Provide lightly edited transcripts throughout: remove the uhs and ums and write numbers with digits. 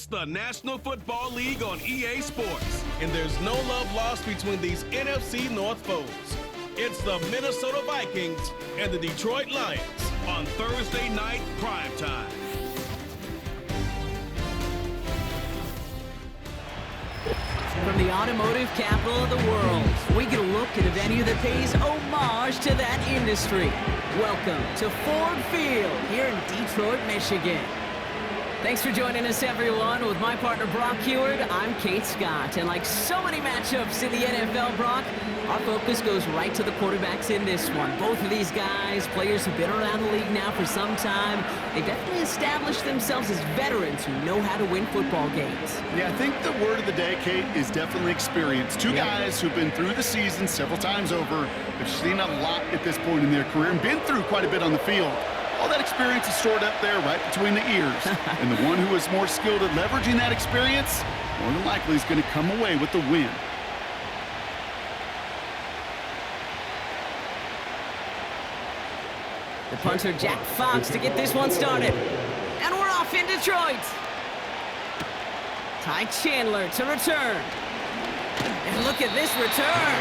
It's the National Football League on EA Sports, and there's no love lost between these NFC North foes. It's the Minnesota Vikings and the Detroit Lions on Thursday night primetime. From the automotive capital of the world, we get a look at a venue that pays homage to that industry. Welcome to Ford Field here in Detroit, Michigan. Thanks for joining us, everyone. With my partner, Brock Heward, I'm Kate Scott. And like so many matchups in the NFL, Brock, our focus goes right to the quarterbacks in this one. Both of these guys, players who've been around the league now for some time, they've definitely established themselves as veterans who know how to win football games. Yeah, I think the word of the day, Kate, is definitely experience. Two guys who've been through the season several times over, have seen a lot at this point in their career, and been through quite a bit on the field. All that experience is stored up there right between the ears. And the one who is more skilled at leveraging that experience, more than likely is going to come away with the win. The punter, Jack Fox, to get this one started. And we're off in Detroit. Ty Chandler to return. And look at this return.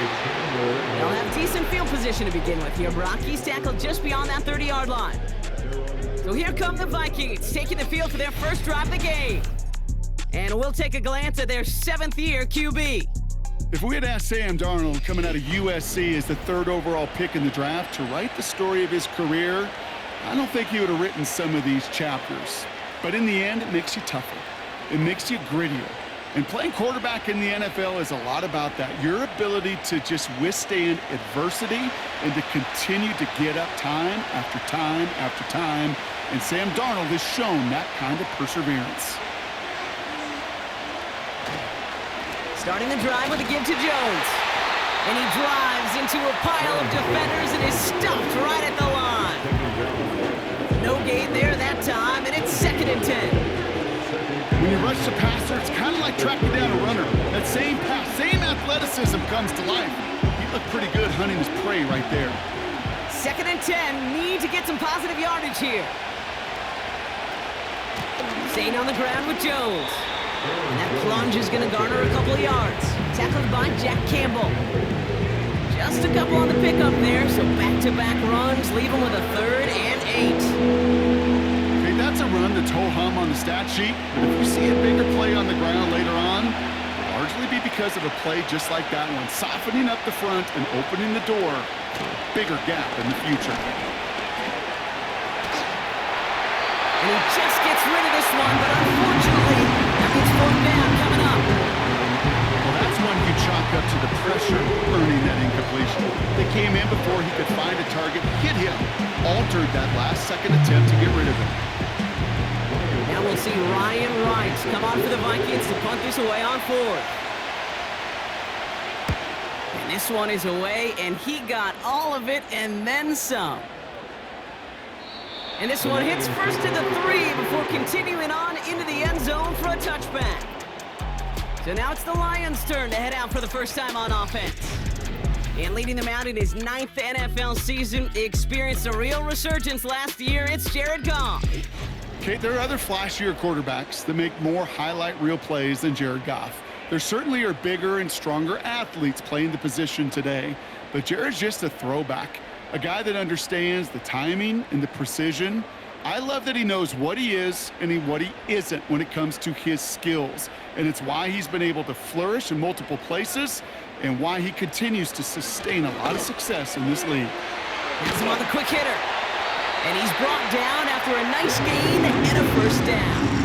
They'll have decent field position to begin with here. Brock, he's tackled just beyond that 30-yard line. So here come the Vikings, taking the field for their first drive of the game. And we'll take a glance at their seventh-year QB. If we had asked Sam Darnold, coming out of USC as the third overall pick in the draft, to write the story of his career, I don't think he would have written some of these chapters. But in the end, it makes you tougher. It makes you grittier. And playing quarterback in the NFL is a lot about that. Your ability to just withstand adversity and to continue to get up time after time after time. And Sam Darnold has shown that kind of perseverance. Starting the drive with a give to Jones. And he drives into a pile of defenders and is stopped right at the line. No gain there that time, and it's 2nd and 10. When you rush the passer, it's kind of like tracking down a runner. That same pass, same athleticism comes to life. He looked pretty good hunting his prey right there. 2nd and 10, need to get some positive yardage here. Staying on the ground with Jones. And that plunge is going to garner a couple of yards. Tackled by Jack Campbell. Just a couple on the pickup there, so back-to-back runs leave him with a 3rd and 8. Okay, that's a run that's ho-hum on the stat sheet, but if you see a bigger play on the ground later on, it'll largely be because of a play just like that one, softening up the front and opening the door for a bigger gap in the future. And he just gets rid of this one, but unfortunately, that means 4th down coming up. Well, that's one you chalk up to the pressure earning that incompletion. They came in before he could find a target, hit him, altered that last-second attempt to get rid of him. Now we'll see Ryan Wright come on for the Vikings to punt this away on 4th. And this one is away, and he got all of it and then some. And this one hits first to the 3 before continuing on into the end zone for a touchback. So now it's the Lions' turn to head out for the first time on offense. And leading them out in his 9th NFL season, he experienced a real resurgence last year. It's Jared Goff. Okay, there are other flashier quarterbacks that make more highlight reel plays than Jared Goff. There certainly are bigger and stronger athletes playing the position today, but Jared's just a throwback. A guy that understands the timing and the precision. I love that he knows what he is and what he isn't when it comes to his skills. And it's why he's been able to flourish in multiple places and why he continues to sustain a lot of success in this league. Has him on the quick hitter. And he's brought down after a nice gain and a 1st down.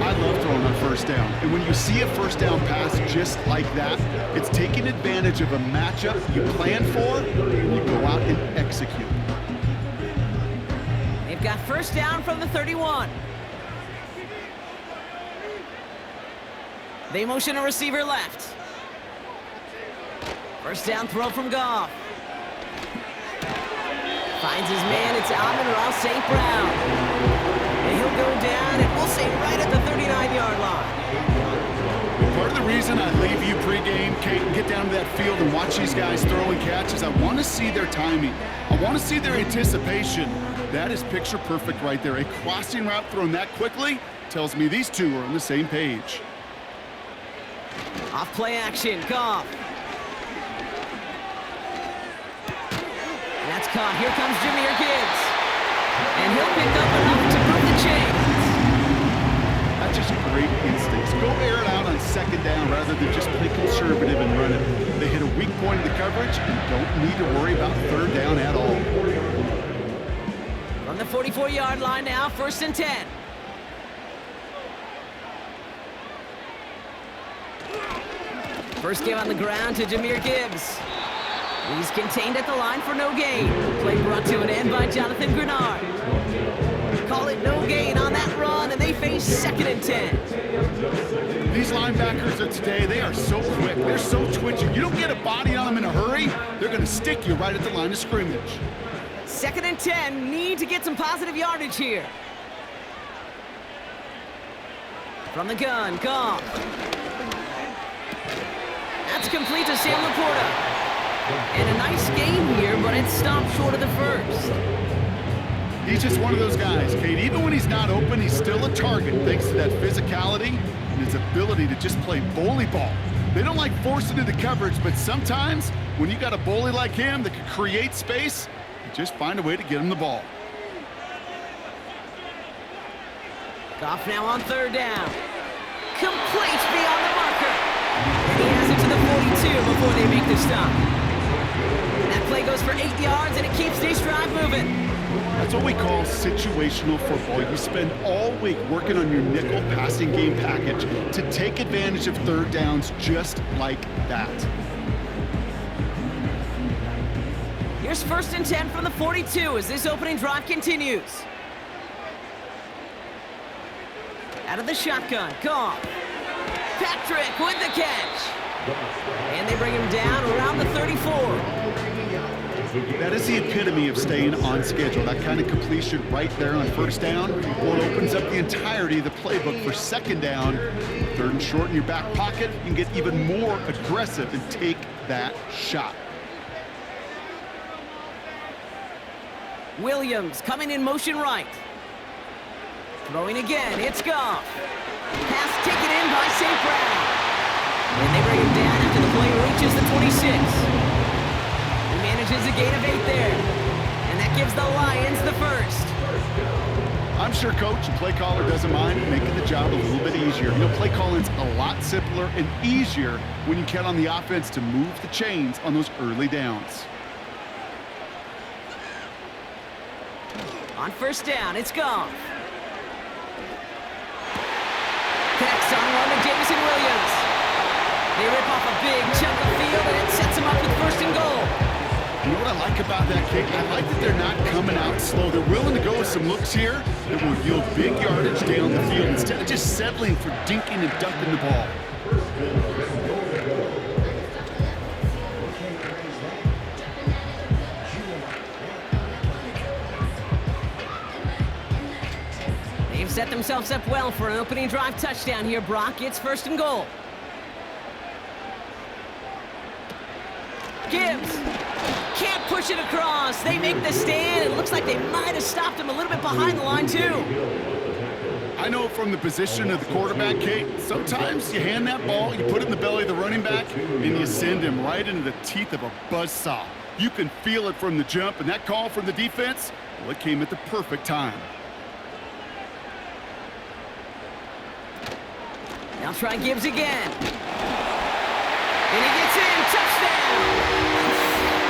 I love throwing on 1st down. And when you see a 1st down pass just like that, it's taking advantage of a matchup you plan for and you go out and execute. They've got 1st down from the 31. They motion a receiver left. 1st down throw from Goff. Finds his man, it's Amon-Ra St. Brown. And he'll go down, and we'll say right at the 39-yard line. Part of the reason I leave you pregame, Kate, and get down to that field and watch these guys throw and catch is I want to see their timing. I want to see their anticipation. That is picture perfect right there. A crossing route thrown that quickly tells me these two are on the same page. Off play action, Goff. And that's caught. Here comes Jahmyr Gibbs. And he'll pick up enough to move the chains. That's just great instincts. Go air it out on second down rather than just play conservative and run it. They hit a weak point of the coverage and don't need to worry about third down at all. On the 44-yard line now, 1st and 10. First give on the ground to Jahmyr Gibbs. He's contained at the line for no gain. Play brought to an end by Jonathan Grenard. Call it no gain on that run, and they face 2nd and 10. These linebackers of today, they are so quick. They're so twitchy. You don't get a body on them in a hurry, they're going to stick you right at the line of scrimmage. 2nd and 10, need to get some positive yardage here. From the gun, Goff. That's complete to Sam Laporta. And a nice gain here, but it stopped short of the first. He's just one of those guys, Kate. Even when he's not open, he's still a target thanks to that physicality and his ability to just play bully ball. They don't like forcing into coverage, but sometimes when you got a bully like him that can create space, you just find a way to get him the ball. Goff now on 3rd down. Complete beyond the marker. And he has it to the 42 before they make the stop. That play goes for 8 yards, and it keeps this drive moving. That's what we call situational football. You spend all week working on your nickel passing game package to take advantage of third downs just like that. Here's 1st and 10 from the 42 as this opening drive continues. Out of the shotgun, Goff. Patrick with the catch. And they bring him down around the 34. That is the epitome of staying on schedule. That kind of completion right there on 1st down. Well, it opens up the entirety of the playbook for 2nd down. 3rd and short in your back pocket. You can get even more aggressive and take that shot. Williams coming in motion right. Throwing again, it's Goff. Pass taken in by St. Brown. And they bring him down after the play reaches the 26. He manages a gain of 8 there. And that gives the Lions the first. I'm sure coach and play caller doesn't mind making the job a little bit easier. You know, play calling's a lot simpler and easier when you count on the offense to move the chains on those early downs. On 1st down, it's Goff. Connects on one to Jameson Williams. They rip off a big chunk of field, and it sets them up with 1st and goal. You know what I like about that kick? I like that they're not coming out slow. They're willing to go with some looks here that will yield big yardage down the field instead of just settling for dinking and dunking the ball. They've set themselves up well for an opening drive touchdown here, Brock. It's 1st and goal. Gibbs can't push it across. They make the stand. It looks like they might have stopped him a little bit behind the line, too. I know from the position of the quarterback, Kate, sometimes you hand that ball, you put it in the belly of the running back, and you send him right into the teeth of a buzzsaw. You can feel it from the jump, and that call from the defense, well, it came at the perfect time. Now try Gibbs again. And he gets in. Touchdown!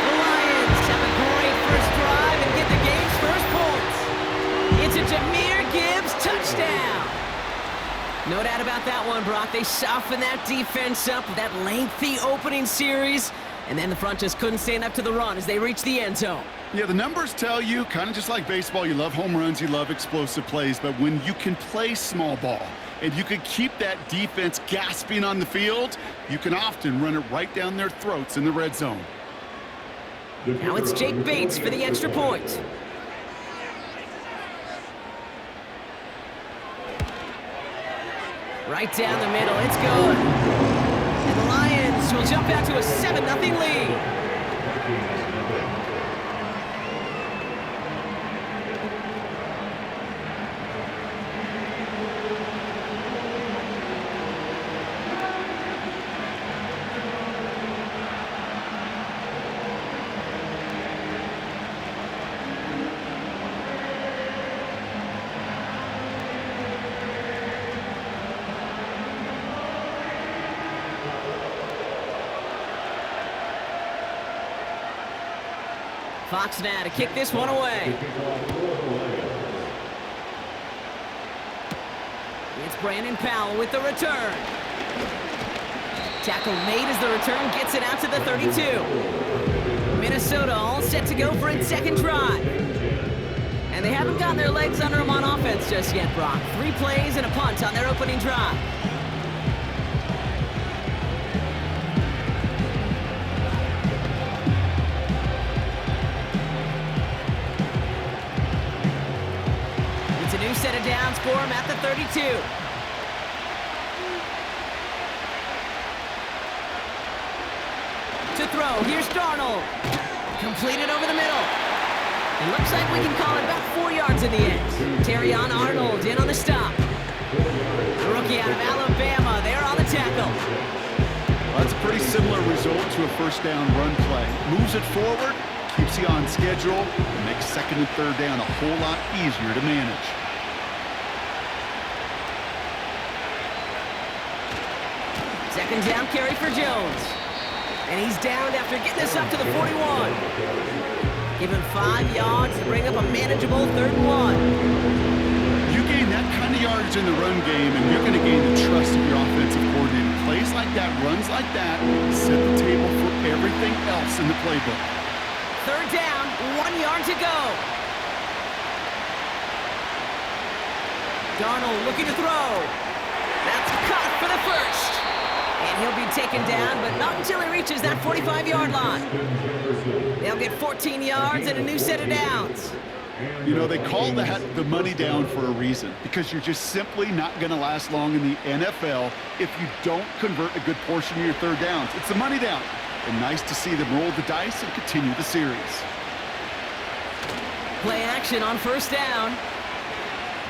The Lions have a great first drive and get the game's first points. It's a Jahmyr Gibbs touchdown. No doubt about that one, Brock. They softened that defense up with that lengthy opening series, and then the front just couldn't stand up to the run as they reached the end zone. Yeah, the numbers tell you, kind of just like baseball, you love home runs, you love explosive plays, but when you can play small ball, and you can keep that defense gasping on the field, you can often run it right down their throats in the red zone. Now it's Jake Bates for the extra point. Right down the middle, it's good. And the Lions will jump out to a 7-0 lead. Fox now to kick this one away. It's Brandon Powell with the return. Tackle made as the return gets it out to the 32. Minnesota all set to go for its second drive. And they haven't gotten their legs under them on offense just yet, Brock. 3 plays and a punt on their opening drive. It's a new set of downs for him at the 32. To throw, here's Darnold. Completed over the middle. It looks like we can call it about 4 yards in the end. Terrion Arnold in on the stop. The rookie out of Alabama there on the tackle. Well, that's a pretty similar result to a first down run play. Moves it forward, keeps you on schedule, and makes second and third down a whole lot easier to manage. Second down carry for Jones. And he's downed after getting this up to the 41. Give him 5 yards to bring up a manageable 3rd and 1. You gain that kind of yardage in the run game, and you're going to gain the trust of your offensive coordinator. Plays like that, runs like that, set the table for everything else in the playbook. 3rd down, 1 yard to go. Darnold looking to throw. That's caught for the first. And he'll be taken down, but not until he reaches that 45-yard line. They'll get 14 yards and a new set of downs. You know, they call that the money down for a reason, because you're just simply not going to last long in the NFL if you don't convert a good portion of your 3rd downs. It's the money down. And nice to see them roll the dice and continue the series. Play action on 1st down.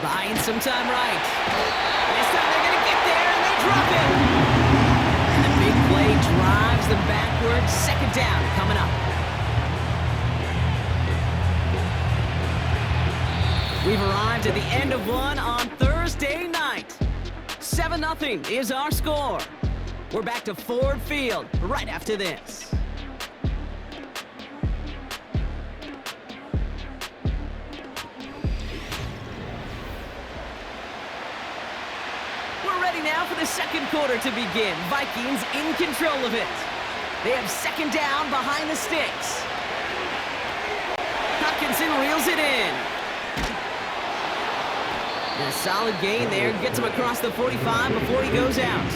Buying some time right. This time they're going to get there, and they drop it. Drives them backwards. 2nd down coming up. We've arrived at the end of one on Thursday night. 7-0 is our score. We're back to Ford Field right after this. Now for the 2nd quarter to begin. Vikings in control of it. They have 2nd down behind the sticks. Hutchinson reels it in. And a solid gain there. Gets him across the 45 before he goes out.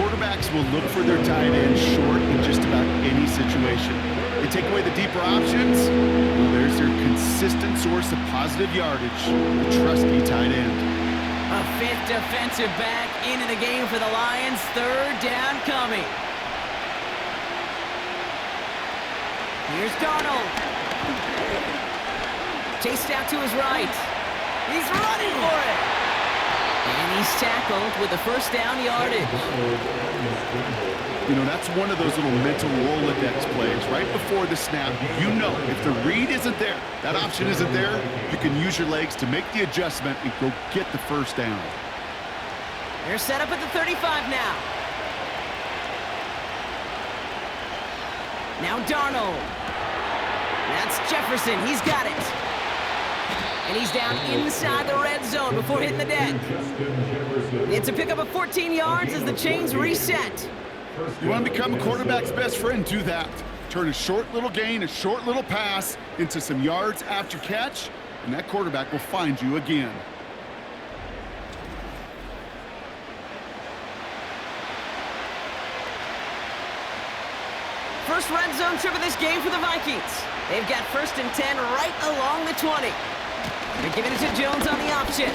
Quarterbacks will look for their tight end short in just about any situation. They take away the deeper options. Well, there's their consistent source of positive yardage, the trusty tight end. A 5th defensive back into the game for the Lions. 3rd down coming. Here's Darnold. Chased out to his right. He's running for it. And he's tackled with the 1st down yardage. You know, that's one of those little mental Rolodex plays. Right before the snap, you know if the read isn't there, that option isn't there, you can use your legs to make the adjustment and go get the 1st down. They're set up at the 35 now. Now Darnold. That's Jefferson. He's got it. And he's down inside the red zone before hitting the deck. It's a pickup of 14 yards as the chains reset. You want to become a quarterback's best friend? Do that. Turn a short little gain, a short little pass into some yards after catch, and that quarterback will find you again. First red zone trip of this game for the Vikings. They've got 1st and 10 right along the 20. They're giving it to Jones on the option.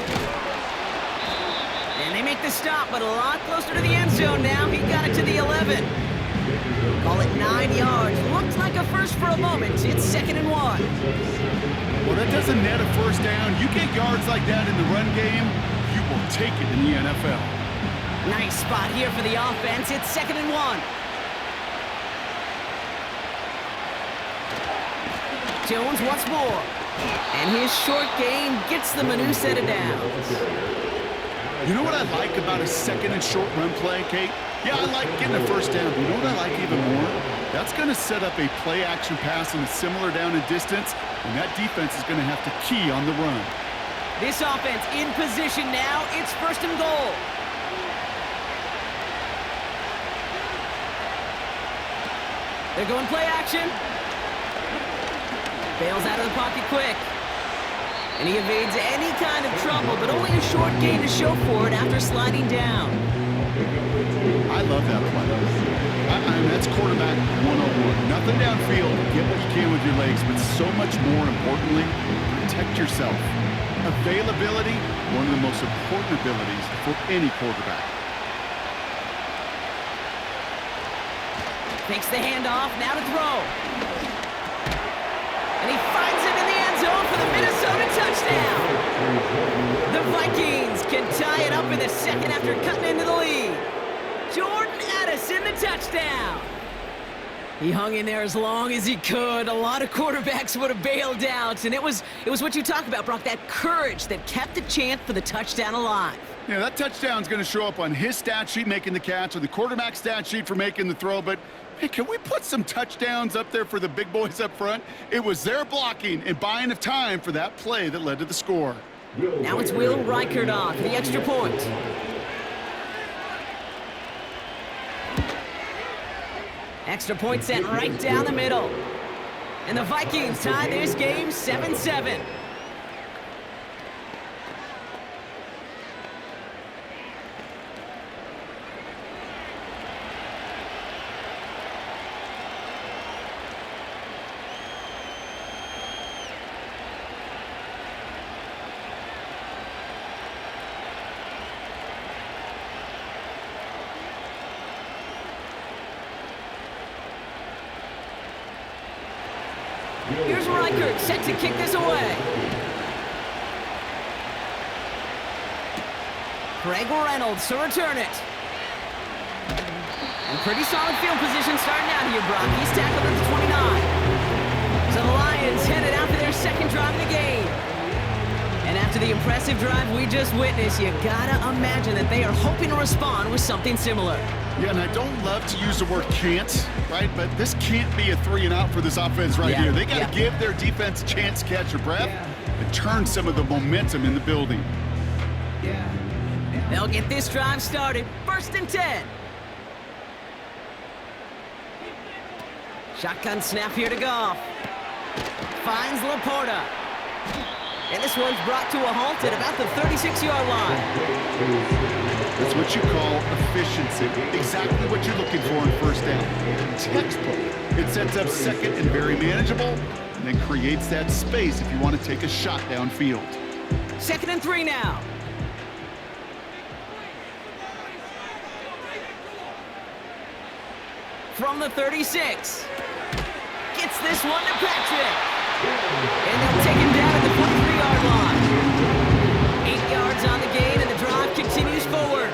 And they make the stop, but a lot closer to the end zone now. He got it to the 11. Call it 9 yards. Looked like a first for a moment. It's 2nd and 1. Well, that doesn't net a 1st down. You get yards like that in the run game, you will take it in the NFL. Nice spot here for the offense. It's 2nd and 1. Jones once more. And his short game gets them a new set of downs. You know what I like about a 2nd and short run play, Kate? Yeah, I like getting a first down. But you know what I like even more? That's going to set up a play-action pass in a similar down and distance, and that defense is going to have to key on the run. This offense in position now. It's first and goal. They're going play action. Bails out of the pocket quick. And he evades any kind of trouble, but only a short gain to show for it after sliding down. I love that play. I mean, that's quarterback 101. Nothing downfield. Get what you can with your legs, but so much more importantly, protect yourself. Availability, one of the most important abilities for any quarterback. Takes the handoff, now to throw. And he finds it in the end zone for the Minnesota touchdown. The Vikings can tie it up in the second after cutting into the lead. Jordan Addison, the touchdown. He hung in there as long as he could. A lot of quarterbacks would have bailed out, and it was what you talk about, Brock, that courage that kept the chance for the touchdown alive. Yeah, that touchdown's going to show up on his stat sheet making the catch or the quarterback stat sheet for making the throw, but hey, can we put some touchdowns up there for the big boys up front? It was their blocking and buying of time for that play that led to the score. Now it's Will Reichert on for the extra point. Extra point sent right down the middle. And the Vikings tie this game 7-7. Here's Reichert, set to kick this away. Craig Reynolds to return it. And pretty solid field position starting out here, Brock. He's tackled at the 29. So the Lions headed out for their second drive of the game. And after the impressive drive we just witnessed, you gotta imagine that they are hoping to respond with something similar. Yeah, and I don't love to use the word can't, right? But this can't be a 3-and-out for this offense right here. They got to give their defense a chance to catch their breath and turn some of the momentum in the building. They'll get this drive started. First and 10. Shotgun snap here to Goff. Finds Laporta. And this one's brought to a halt at about the 36-yard line. That's what you call efficiency. Exactly what you're looking for in first down. Textbook. It sets up second and very manageable, and then creates that space if you want to take a shot downfield. 2nd and 3 now. From the 36. Gets this one to Patrick. And they'll take him down at the 43-yard line. 8 yards on the gain, and the drive continues forward.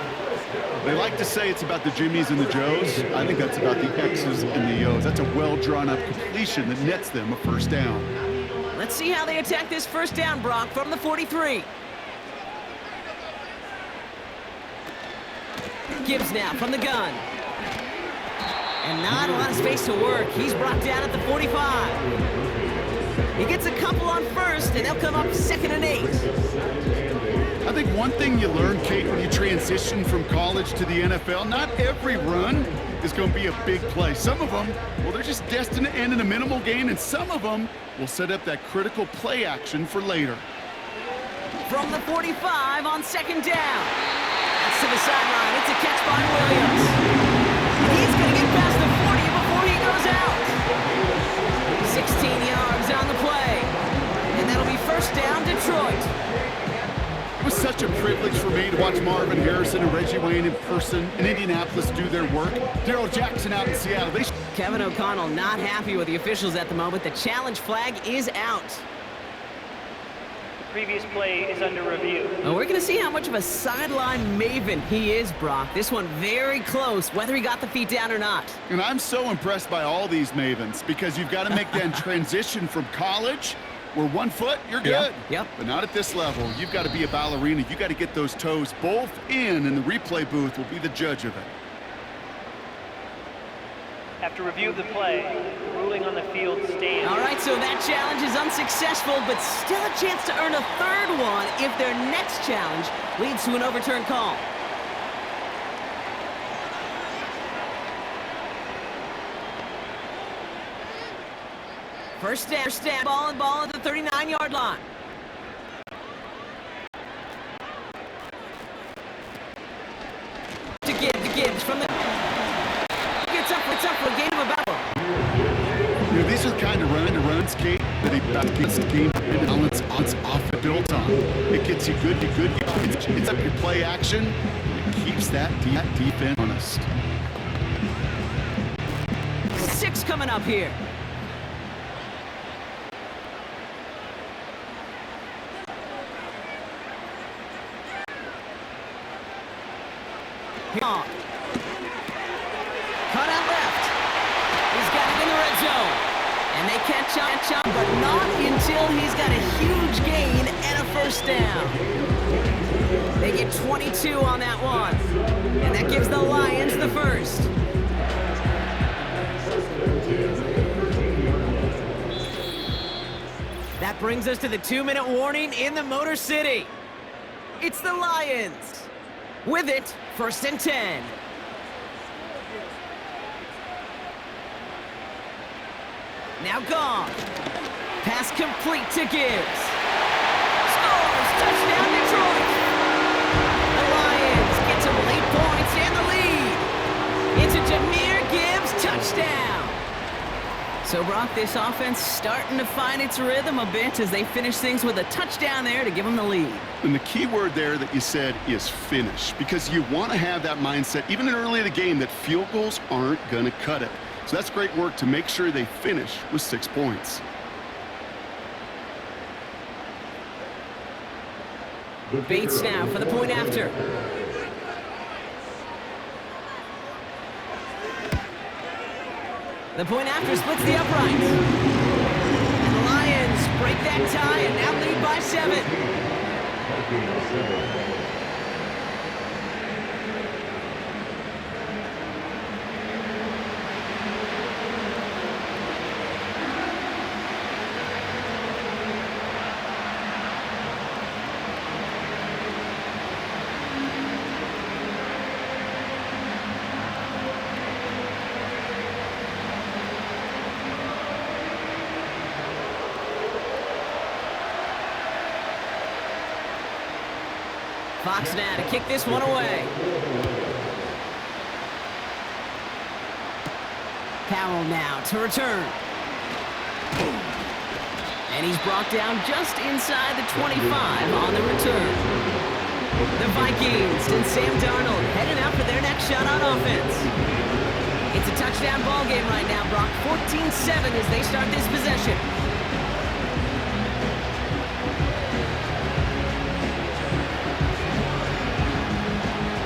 They like to say it's about the Jimmies and the Joes. I think that's about the X's and the O's. That's a well-drawn-up completion that nets them a first down. Let's see how they attack this first down, Brock, from the 43. Gibbs now from the gun. And not a lot of space to work. He's brought down at the 45. He gets a couple on first, and they'll come up 2nd and 8. I think one thing you learn, Kate, when you transition from college to the NFL, not every run is going to be a big play. Some of them, well, they're just destined to end in a minimal gain, and some of them will set up that critical play action for later. From the 45 on 2nd down. That's to the sideline. It's a catch by Williams. He's going to get past the 40 before he goes out. 16 yards on the play. And that'll be first down, Detroit. It was such a privilege for me to watch Marvin Harrison and Reggie Wayne in person in Indianapolis do their work. Darrell Jackson out in Seattle. Kevin O'Connell not happy with the officials at the moment. The challenge flag is out. Previous play is under review. Well, we're going to see how much of a sideline maven he is, Brock. This one very close, whether he got the feet down or not. And I'm so impressed by all these mavens because you've got to make that transition from college where 1 foot, you're good. Yep. But not at this level. You've got to be a ballerina. You've got to get those toes both in, and the replay booth will be the judge of it. After review of the play, the ruling on the field stands. All right, so that challenge is unsuccessful, but still a chance to earn a third one if their next challenge leads to an overturned call. First down, ball at the 39-yard line. To Gibbs from the... It's up for a game of a battle. You know, these are the kind of runs, Kate, that a balanced game balance off and built on. It gets you good. It's up your play action. It keeps that defense honest. 6 coming up here. On. Cut out left. He's got it in the red zone. And they catch up, but not until he's got a huge gain and a first down. They get 22 on that one. And that gives the Lions the first. That brings us to the 2-minute warning in the Motor City. It's the Lions. With it, 1st and 10. Now gone. Pass complete to Gibbs. Scores! Touchdown Detroit! The Lions get some late points and the lead. It's a Jahmyr Gibbs touchdown. So, Brock, this offense starting to find its rhythm a bit as they finish things with a touchdown there to give them the lead. And the key word there that you said is finish, because you want to have that mindset, even early in the game, that field goals aren't going to cut it. So that's great work to make sure they finish with 6 points. Bates now for the point after. The point after splits the uprights. And the Lions break that tie and now lead by 7. Fox now to kick this one away. Powell now to return. And he's brought down just inside the 25 on the return. The Vikings and Sam Darnold heading out for their next shot on offense. It's a touchdown ball game right now, Brock. 14-7 as they start this possession.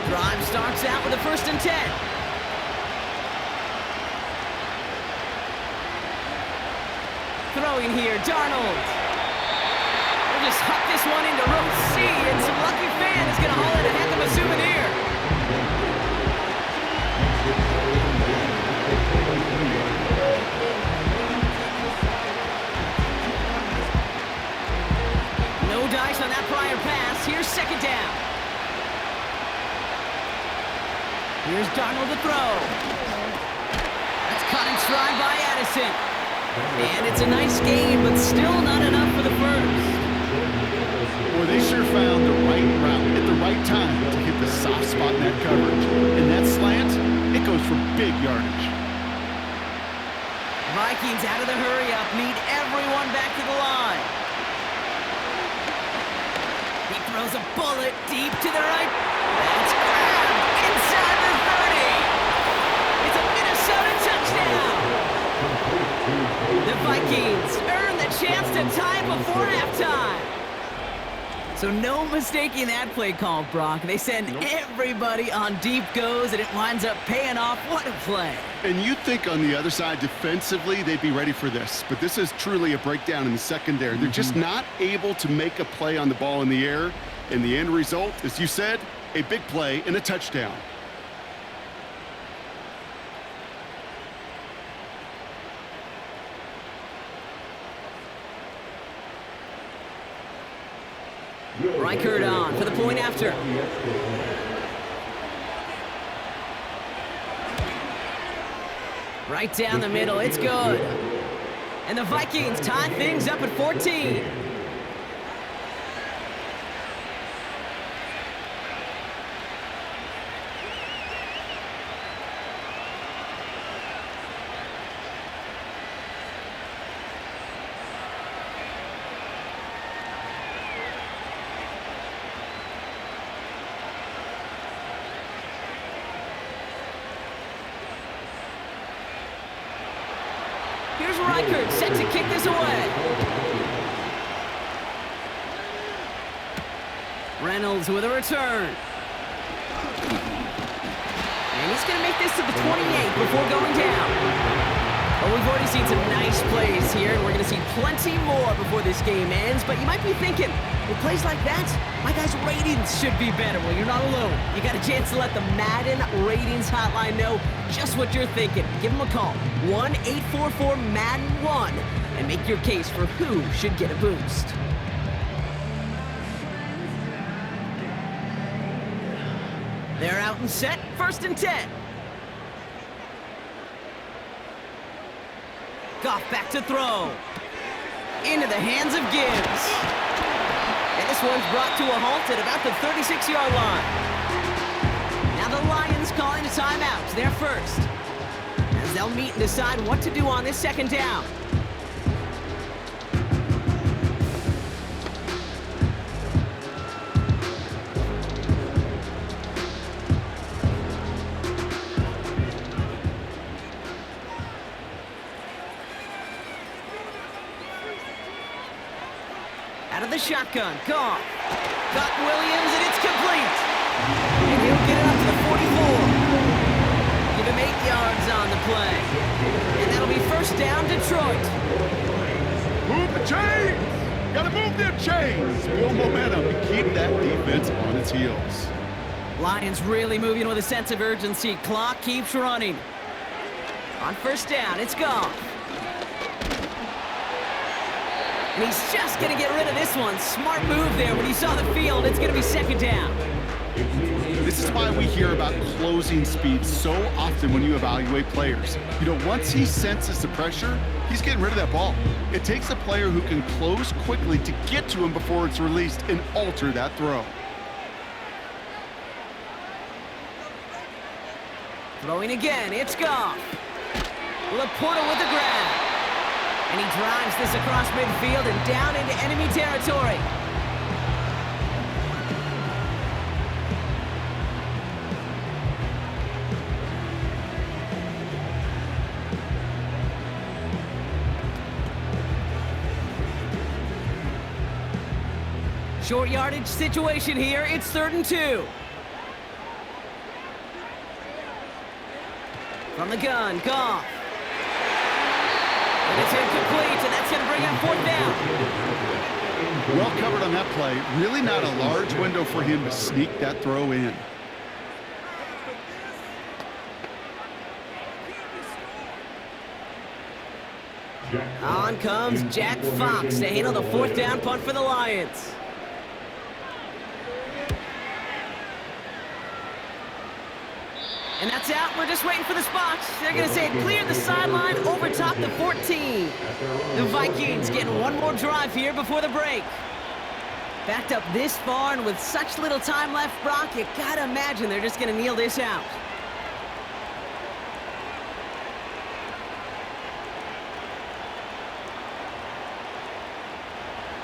Drive starts out with a 1st and 10. Throwing here, Darnold. We'll just huck this one into row C, and some lucky fan is going to haul in a heck of a souvenir. No dice on that prior pass. Here's 2nd down. Here's Darnold to throw. That's caught in stride by Addison. And it's a nice gain, but still not enough for the first. Boy, they sure found the right route at the right time to hit the soft spot in that coverage. And that slant, it goes for big yardage. Vikings out of the hurry-up, need everyone back to the line. He throws a bullet deep to the right. That's grabbed inside the 30. It's a Minnesota touchdown. The Vikings earn the chance to tie before halftime. So no mistaking that play call, Brock. They send everybody on deep goes, and it winds up paying off. What a play. And you'd think on the other side, defensively, they'd be ready for this. But this is truly a breakdown in the secondary. They're just not able to make a play on the ball in the air. And the end result, as you said, a big play and a touchdown. Reichert on for the point after. Right down the middle, it's good. And the Vikings tie things up at 14. Here's Reichert, set to kick this away. Reynolds with a return. And he's going to make this to the 28 before going down. Well, we've already seen some nice plays here, and we're going to see plenty more before this game ends. But you might be thinking, with plays like that, my guys' ratings should be better. Well, you're not alone. You got a chance to let the Madden ratings hotline know just what you're thinking. Give them a call, 1-844-MADDEN-1, and make your case for who should get a boost. They're out and set, 1st and 10. Goff back to throw. Into the hands of Gibbs. And this one's brought to a halt at about the 36-yard line. Now the Lions calling a timeout. They're first, as they'll meet and decide what to do on this 2nd down. Out of the shotgun, Goff. Got Williams, and it's complete. And he'll get it up to the 44. Give him 8 yards on the play. And that'll be 1st down, Detroit. Move the chains! Gotta move them chains! Build momentum and keep that defense on its heels. Lions really moving with a sense of urgency. Clock keeps running. On 1st down, it's Goff. And he's just going to get rid of this one. Smart move there when he saw the field. It's going to be 2nd down. This is why we hear about closing speed so often when you evaluate players. You know, once he senses the pressure, he's getting rid of that ball. It takes a player who can close quickly to get to him before it's released and alter that throw. Throwing again, it's Goff. Laporta with the grab. And he drives this across midfield and down into enemy territory. Short yardage situation here. It's 3rd and 2. From the gun, Goff. And it's incomplete, and that's going to bring up 4th down. Well covered on that play. Really not a large window for him to sneak that throw in. On comes Jack Fox to handle the 4th down punt for the Lions. And that's out. We're just waiting for the spots. They're going to say it cleared the sideline over top the 14. The Vikings getting one more drive here before the break. Backed up this far and with such little time left, Brock, you got to imagine they're just going to kneel this out.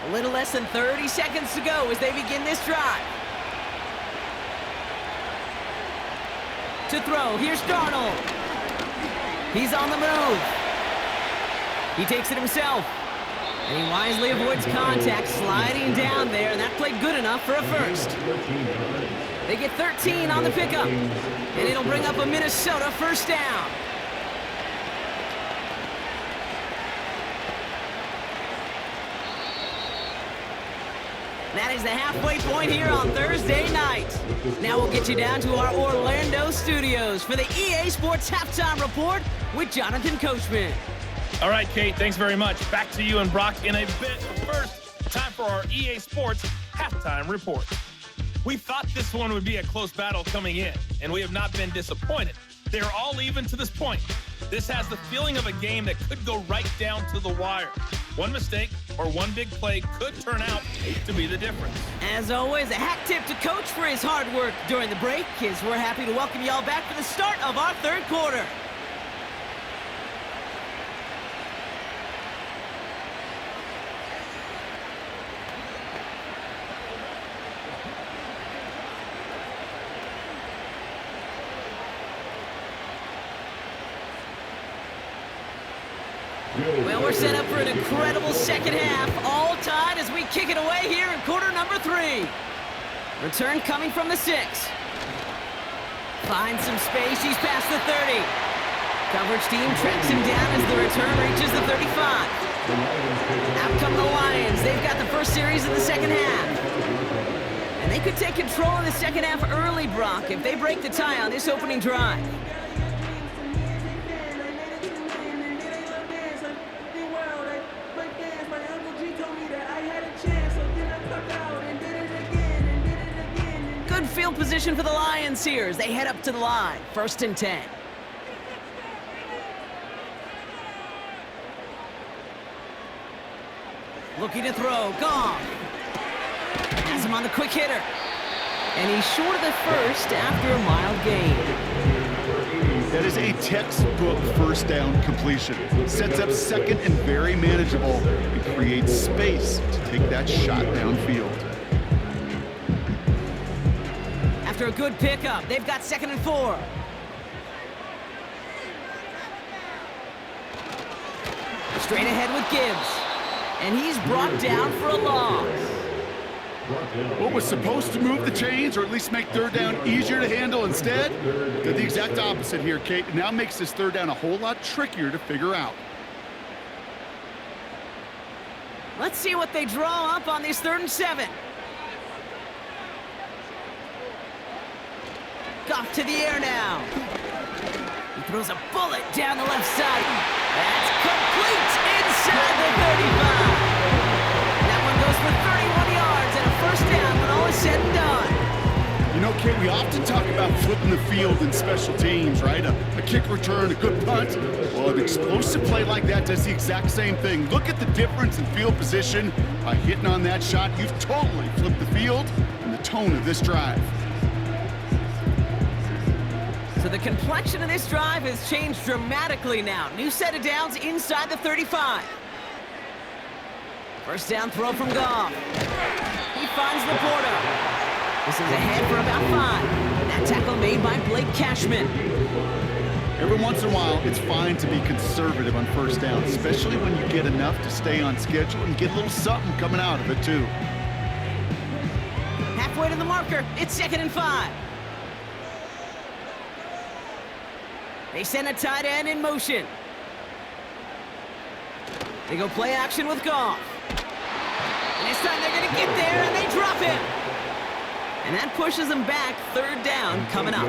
A little less than 30 seconds to go as they begin this drive. To throw, here's Darnold. He's on the move. He takes it himself. And he wisely avoids contact, sliding down there, and that played good enough for a first. They get 13 on the pickup, and it'll bring up a Minnesota 1st down. That is the halfway point here on Thursday night. Now we'll get you down to our Orlando studios for the EA Sports Halftime Report with Jonathan Coachman. All right, Kate, thanks very much. Back to you and Brock in a bit. But first, time for our EA Sports halftime report. We thought this one would be a close battle coming in, and we have not been disappointed. They are all even to this point. This has the feeling of a game that could go right down to the wire. One mistake or one big play could turn out to be the difference. As always, a hat tip to Coach for his hard work during the break, as we're happy to welcome y'all back for the start of our third quarter. Well, we're set up for an incredible second half, all tied as we kick it away here in quarter number 3. Return coming from the 6. Finds some space, he's past the 30. Coverage team tracks him down as the return reaches the 35. Out come the Lions. They've got the first series of the second half. And they could take control of the second half early, Brock, if they break the tie on this opening drive. Good field position for the Lions here as they head up to the line. 1st and 10. Looking to throw. Goff. Has him on the quick hitter. And he's short of the first after a mild gain. That is a textbook first down completion. Sets up second and very manageable and creates space to take that shot downfield. After a good pickup, they've got 2nd and 4. Straight ahead with Gibbs. And he's brought down for a loss. What was supposed to move the chains, or at least make third down easier to handle instead, did the exact opposite here, Kate. It now makes this third down a whole lot trickier to figure out. Let's see what they draw up on this 3rd and 7. Goff to the air now. He throws a bullet down the left side. That's complete inside the 35. That one goes for 31 yards and a first down when all is said and done. You know, Kate, we often talk about flipping the field in special teams, right? A kick return, a good punt. Well, an explosive play like that does the exact same thing. Look at the difference in field position. By hitting on that shot, you've totally flipped the field and the tone of this drive. So the complexion of this drive has changed dramatically now. New set of downs inside the 35. First down throw from Goff. He finds Laporta. This is ahead for about 5. That tackle made by Blake Cashman. Every once in a while, it's fine to be conservative on first down, especially when you get enough to stay on schedule and get a little something coming out of it, too. Halfway to the marker, it's 2nd and 5. They send a tight end in motion. They go play action with Goff. And this time they're going to get there, and they drop him. And that pushes them back. 3rd down coming up.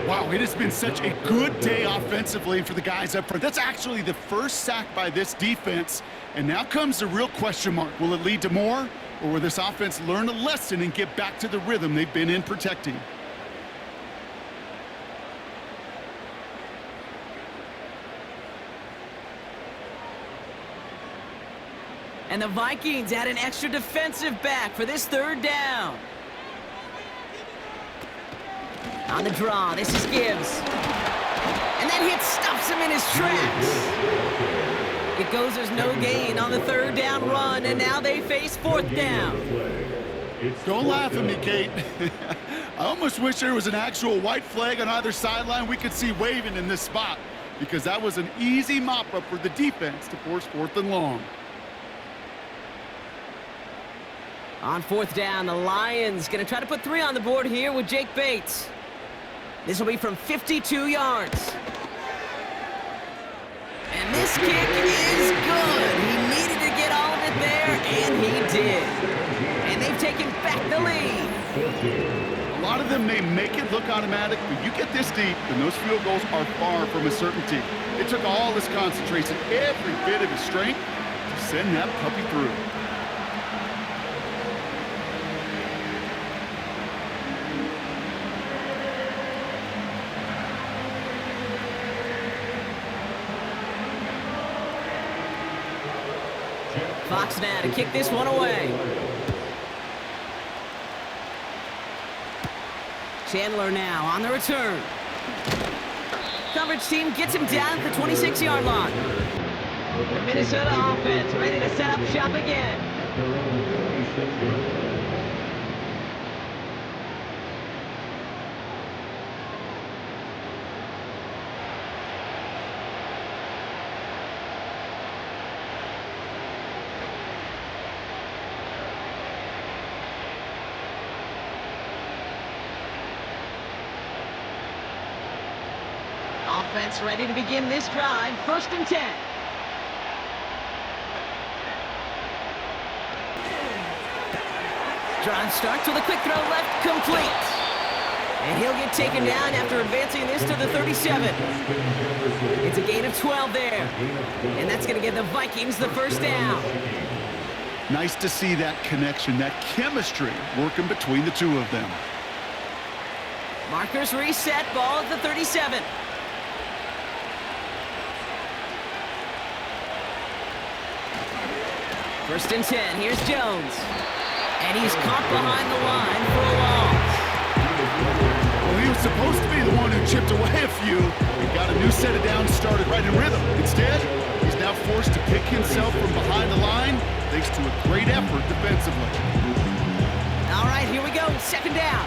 Wow, it has been such a good day offensively for the guys up front. That's actually the first sack by this defense. And now comes the real question mark. Will it lead to more? Or will this offense learn a lesson and get back to the rhythm they've been in protecting? And the Vikings add an extra defensive back for this 3rd down. On the draw, this is Gibbs. And that hit stops him in his tracks. It goes, there's no gain on the 3rd down run, and now they face 4th down. Don't laugh at me, Kate. I almost wish there was an actual white flag on either sideline we could see waving in this spot, because that was an easy mop-up for the defense to force 4th and long. On 4th down, the Lions going to try to put 3 on the board here with Jake Bates. This will be from 52 yards. And this kick is good. He needed to get all of it there, and he did. And they've taken back the lead. A lot of them may make it look automatic, but you get this deep, and those field goals are far from a certainty. It took all his concentration, every bit of his strength, to send that puppy through. Fox now to kick this one away. Chandler now on the return. Coverage team gets him down at the 26-yard line. The Minnesota offense ready to set up shop again. Offense ready to begin this drive. 1st and 10. Drive starts with a quick throw left, complete. And he'll get taken down after advancing this to the 37. It's a gain of 12 there. And that's going to give the Vikings the 1st down. Nice to see that connection, that chemistry working between the two of them. Markers reset, ball at the 37. First and 10, here's Jones. And he's caught behind the line for a loss. Well, he was supposed to be the one who chipped away a few and got a new set of downs started right in rhythm. Instead, he's now forced to pick himself from behind the line thanks to a great effort defensively. All right, here we go, 2nd down.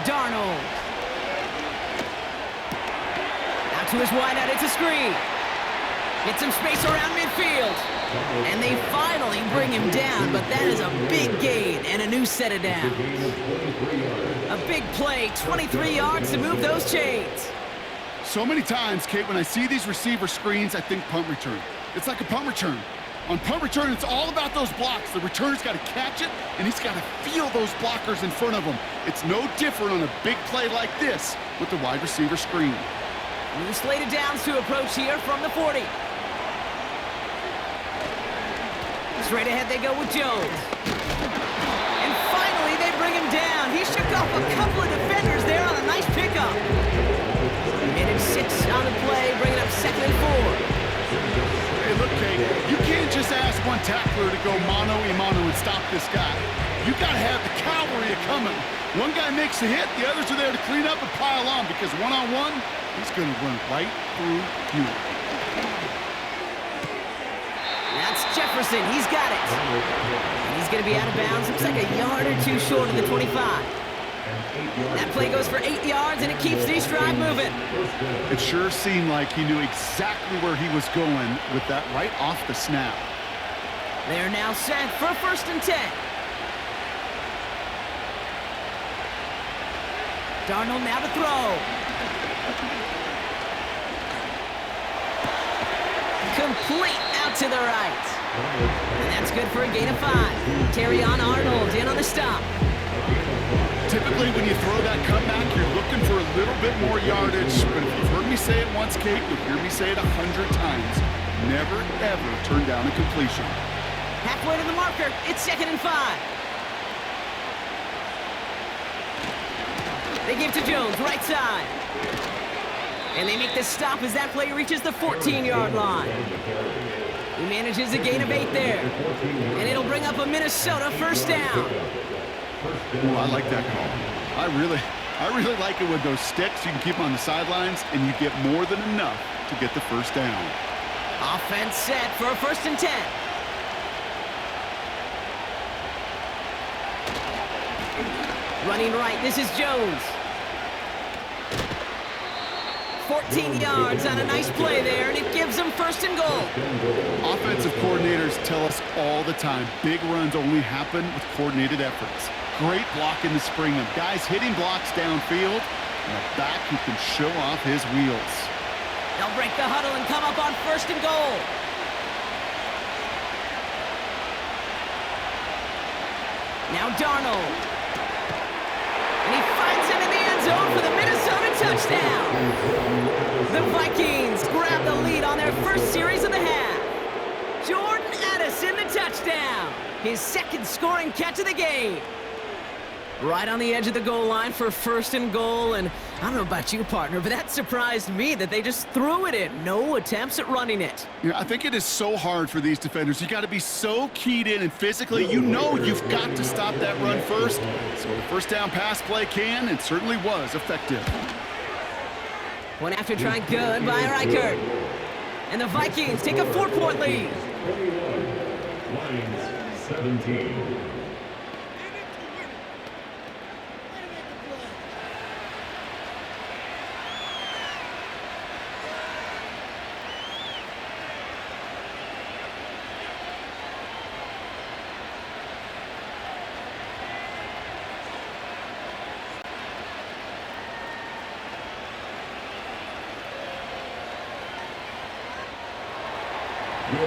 Darnold. To his wideout, it's a screen. Get some space around midfield. And they finally bring him down, but that is a big gain and a new set of downs. A big play, 23 yards to move those chains. So many times, Kate, when I see these receiver screens, I think punt return. It's like a punt return. On punt return, it's all about those blocks. The returner's got to catch it, and he's got to feel those blockers in front of him. It's no different on a big play like this with the wide receiver screen. New slated downs to approach here from the 40. Straight ahead they go with Jones. And finally they bring him down. He shook off a couple of defenders there on a nice pickup. Minute 6 on the play, bringing up 2nd and 4. Hey, look, Kate, you can't just ask one tackler to go mano-a-mano and stop this guy. You got to have the cavalry coming. One guy makes a hit, the others are there to clean up and pile on because one-on-one, he's going to run right through you. That's Jefferson. He's got it. And he's going to be out of bounds. Looks like a yard or two short of the 25. That play goes for 8 yards, and it keeps this drive moving. It sure seemed like he knew exactly where he was going with that right off the snap. They're now set for 1st and 10. Darnold now to throw. Complete out to the right. And that's good for a gain of 5. Terry on Arnold in on the stop. Typically, when you throw that cutback, you're looking for a little bit more yardage. But if you've heard me say it once, Kate, you'll hear me say it 100 times. Never, ever turn down a completion. Halfway to the marker. It's 2nd and 5. They give to Jones, right side. And they make the stop as that play reaches the 14-yard line. He manages a gain of 8 there. And it'll bring up a Minnesota 1st down. Ooh, I like that call. I really like it with those sticks. You can keep them on the sidelines, and you get more than enough to get the 1st down. Offense set for a 1st and 10. Running right, this is Jones. 14 yards on a nice play there, and it gives them 1st and goal. Offensive coordinators tell us all the time, big runs only happen with coordinated efforts. Great block in the spring of guys hitting blocks downfield, and a back who can show off his wheels. They'll break the huddle and come up on 1st and goal. Now Darnold. And he finds him in the end zone for the Minnesota touchdown. The Vikings grab the lead on their first series of the half. Jordan Addison the touchdown. His 2nd scoring catch of the game. Right on the edge of the goal line for 1st and goal, and I don't know about you, partner, but that surprised me that they just threw it in. No attempts at running it. Yeah, I think it is so hard for these defenders. You got to be so keyed in and physically, you know you've got to stop that run first. So the first down pass play can and certainly was effective. One after try good by Reichert. And the Vikings take a 4-point lead. 21, Lions 17.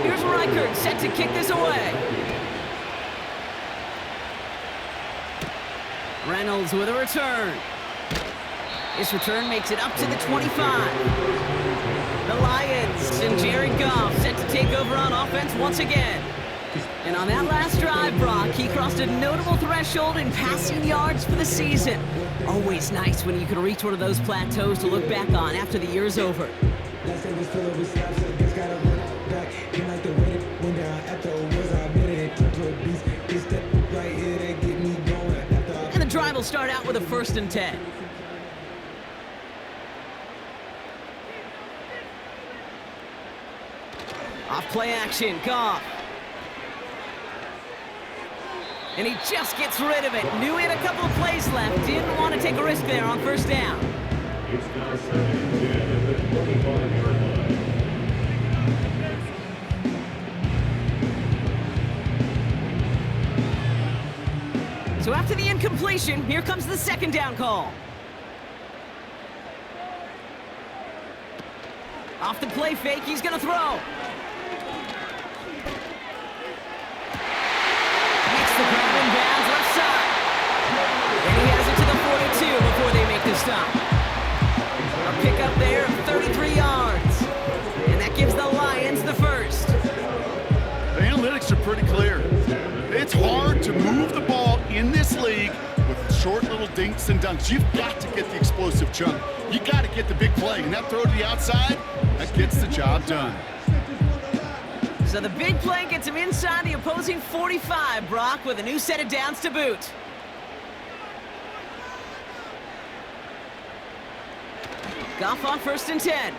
Here's Reichert set to kick this away. Reynolds with a return. This return makes it up to the 25. The Lions and Jared Goff set to take over on offense once again. And on that last drive, Brock, he crossed a notable threshold in passing yards for the season. Always nice when you can reach one of those plateaus to look back on after the year's over. And the drive will start out with a 1st and 10. Off play action, Goff. And he just gets rid of it. Knew he had a couple of plays left. Didn't want to take a risk there on 1st down. It's now 2nd and 10 at the 25-yard line. So after the incompletion, here comes the 2nd down call. Off the play fake, he's going to throw. Makes the grab in bounds left side. And he has it to the 42 before they make the stop. A pickup there of 33 yards. And that gives the Lions the 1st. The analytics are pretty clear. It's hard to move the ball in this league with short little dinks and dunks. You've got to get the explosive chunk. You got to get the big play. And that throw to the outside, that gets the job done. So the big play gets him inside the opposing 45, Brock, with a new set of downs to boot. Goff on 1st and 10.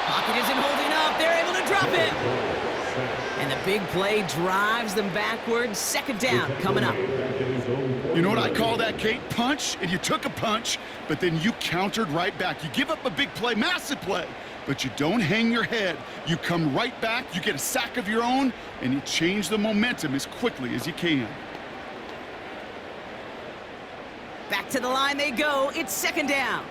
Pocket isn't holding up. They're able to drop it. And the big play drives them backwards. 2nd down coming up. You know what I call that, Kate? Punch, and you took a punch, but then you countered right back. You give up a big play, massive play, but you don't hang your head. You come right back, you get a sack of your own, and you change the momentum as quickly as you can. Back to the line they go. It's 2nd down.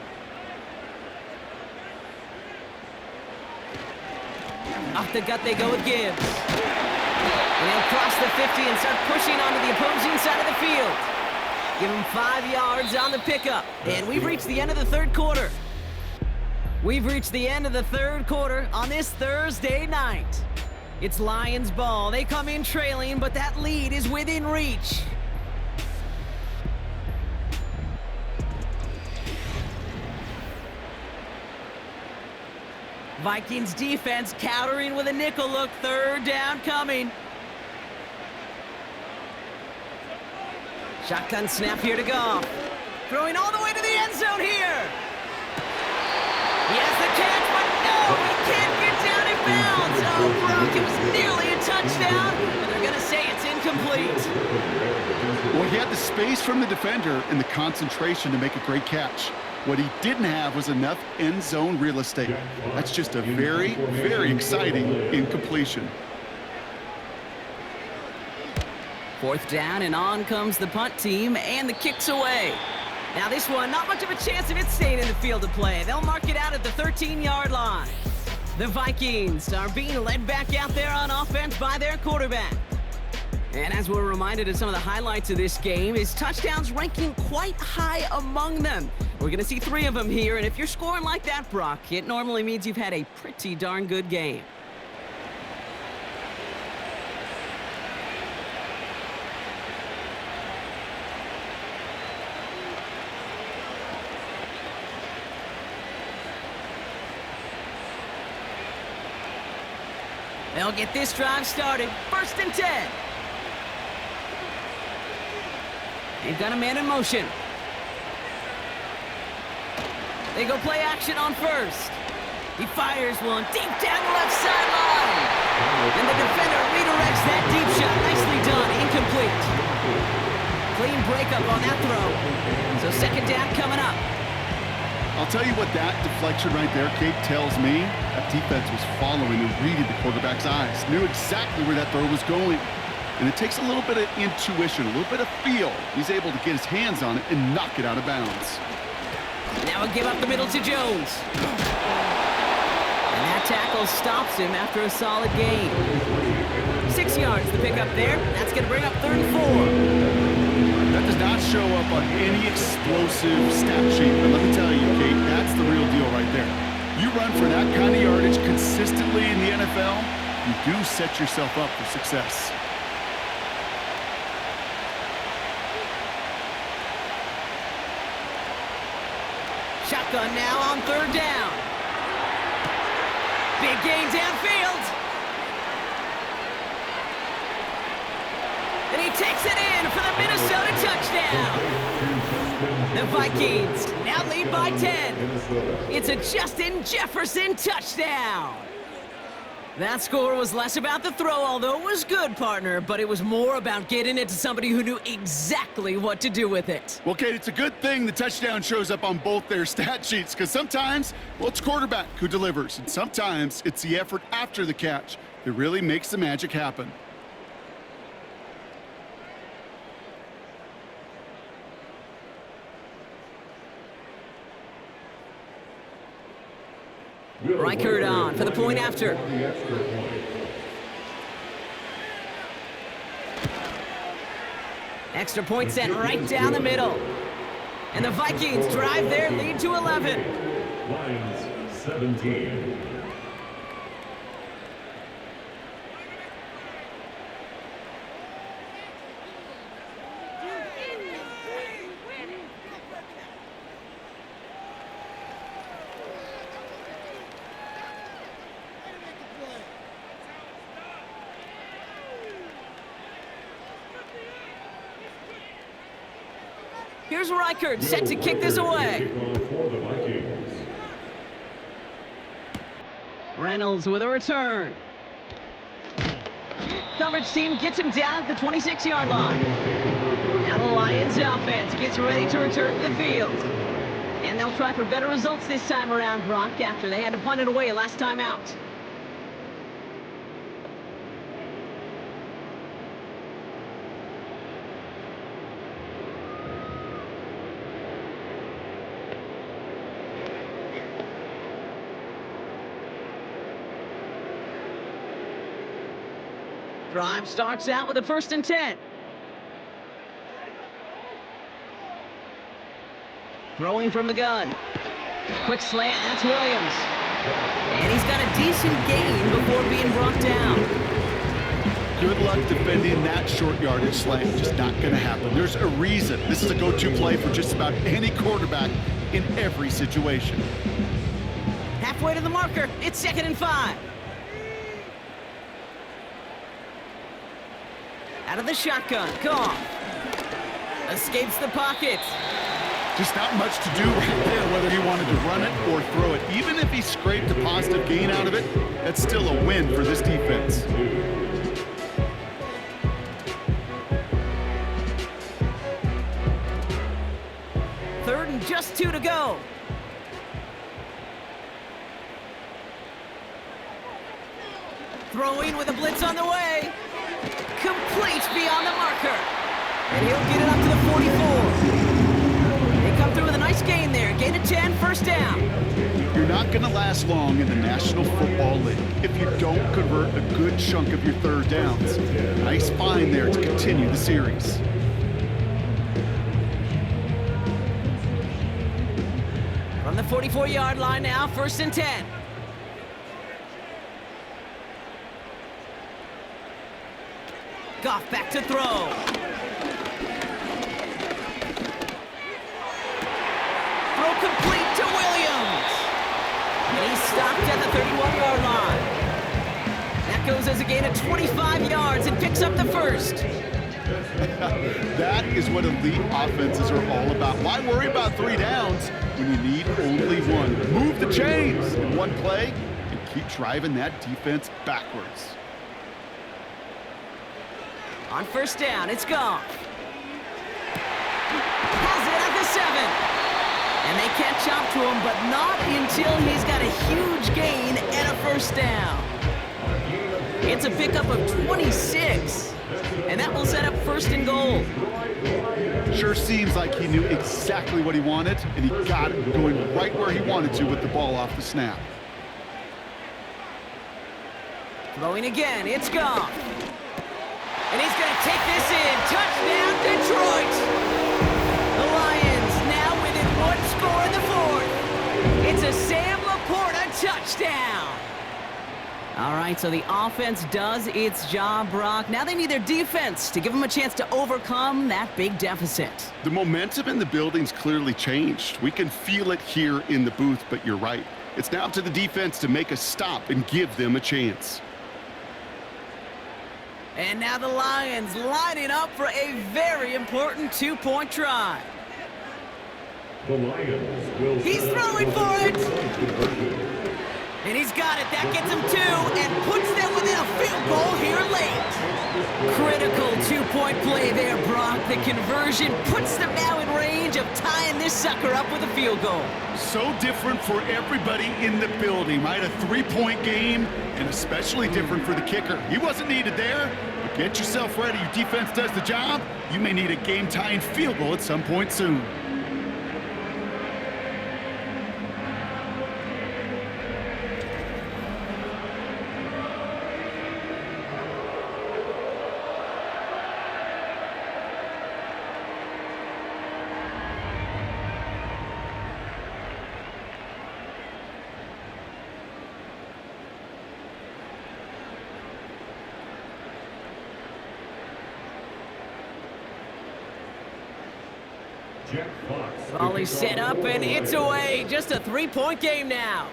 Off the gut they go with Gibbs. And they'll cross the 50 and start pushing onto the opposing side of the field. Give them 5 yards on the pickup. And we've reached the end of the 3rd quarter. We've reached the end of the 3rd quarter on this Thursday night. It's Lions ball. They come in trailing, but that lead is within reach. Vikings defense countering with a nickel look. 3rd down coming. Shotgun snap here to Goff. Throwing all the way to the end zone here. He has the catch, but no, he can't get down in bounds. Oh, Brock, it was nearly a touchdown, but they're going to say it's incomplete. Well, he had the space from the defender and the concentration to make a great catch. What he didn't have was enough end zone real estate. That's just a very, very exciting incompletion. 4th down, and on comes the punt team, and the kick's away. Now this one, not much of a chance of it staying in the field of play. They'll mark it out at the 13-yard line. The Vikings are being led back out there on offense by their quarterback. And as we're reminded of some of the highlights of this game, his touchdowns ranking quite high among them. We're going to see 3 of them here, and if you're scoring like that, Brock, it normally means you've had a pretty darn good game. They'll get this drive started. 1st and 10. They've got a man in motion. They go play action on 1st. He fires one deep down the left sideline. And the defender redirects that deep shot. Nicely done. Incomplete. Clean breakup on that throw. So 2nd down coming up. I'll tell you what that deflection right there, Kate, tells me. That defense was following and reading the quarterback's eyes. Knew exactly where that throw was going. And it takes a little bit of intuition, a little bit of feel. He's able to get his hands on it and knock it out of bounds. Now a give up the middle to Jones. And that tackle stops him after a solid gain. 6 yards the pickup there. That's going to bring up 3rd and 4. That does not show up on any explosive stat sheet. But let me tell you, Kate, that's the real deal right there. You run for that kind of yardage consistently in the NFL, you do set yourself up for success. Shotgun now on 3rd down. Big gain downfield. And he takes it in for the Minnesota touchdown. The Vikings now lead by 10. It's a Justin Jefferson touchdown. That score was less about the throw, although it was good, partner, but it was more about getting it to somebody who knew exactly what to do with it. Well, Kate, it's a good thing the touchdown shows up on both their stat sheets, because sometimes, well, it's quarterback who delivers, and sometimes it's the effort after the catch that really makes the magic happen. Reichert on for the point after. Extra point sent right down the middle. And the Vikings drive their lead to 11. Lions 17. Here's Reichert set to kick this away. For the Vikings. Reynolds with a return. Coverage team gets him down at the 26-yard line. Now the Lions offense gets ready to return to the field. And they'll try for better results this time around, Brock, after they had to punt it away last time out. Drive starts out with a 1st and 10. Throwing from the gun. Quick slant, that's Williams. And he's got a decent gain before being brought down. Good luck defending that short yardage slant. Just not going to happen. There's a reason. This is a go-to play for just about any quarterback in every situation. Halfway to the marker, it's 2nd and 5. Out of the shotgun, Goff. Escapes the pocket. Just not much to do right there, whether he wanted to run it or throw it. Even if he scraped a positive gain out of it, that's still a win for this defense. Third and just 2 to go. Throwing with a blitz on the way. Complete beyond the marker. And he'll get it up to the 44. They come through with a nice gain there. Gain of 10, 1st down. You're not going to last long in the National Football League if you don't convert a good chunk of your 3rd downs. Nice find there to continue the series. From the 44-yard line now, 1st and 10. Goff back to throw. Throw complete to Williams. And he's stopped at the 31-yard line. That goes a does a gain of 25 yards and picks up the first. That is what elite offenses are all about. Why worry about 3 downs when you need only one? Move the chains in one play and keep driving that defense backwards. On first down, it's Goff. Has it at the 7. And they catch up to him, but not until he's got a huge gain and a first down. It's a pickup of 26, and that will set up first and goal. Sure seems like he knew exactly what he wanted, and he got it going right where he wanted to with the ball off the snap. Throwing again, it's Goff. And he's going to take this in. Touchdown, Detroit! The Lions now within 1 score in the 4th. It's a Sam Laporta touchdown. All right, so the offense does its job, Brock. Now they need their defense to give them a chance to overcome that big deficit. The momentum in the building's clearly changed. We can feel it here in the booth, but you're right. It's now up to the defense to make a stop and give them a chance. And now the Lions lining up for a very important 2-point try. The Lions will He's throwing for it! And he's got it. That gets him 2 and puts them within a field goal here late. Critical 2-point play there, Brock. The conversion puts them now in range of tying this sucker up with a field goal. So different for everybody in the building, right? A 3-point game, and especially different for the kicker. He wasn't needed there, but get yourself ready. Your defense does the job. You may need a game-tying field goal at some point soon. Jack Fox. Volley set up, and it's away. Just a 3-point game now.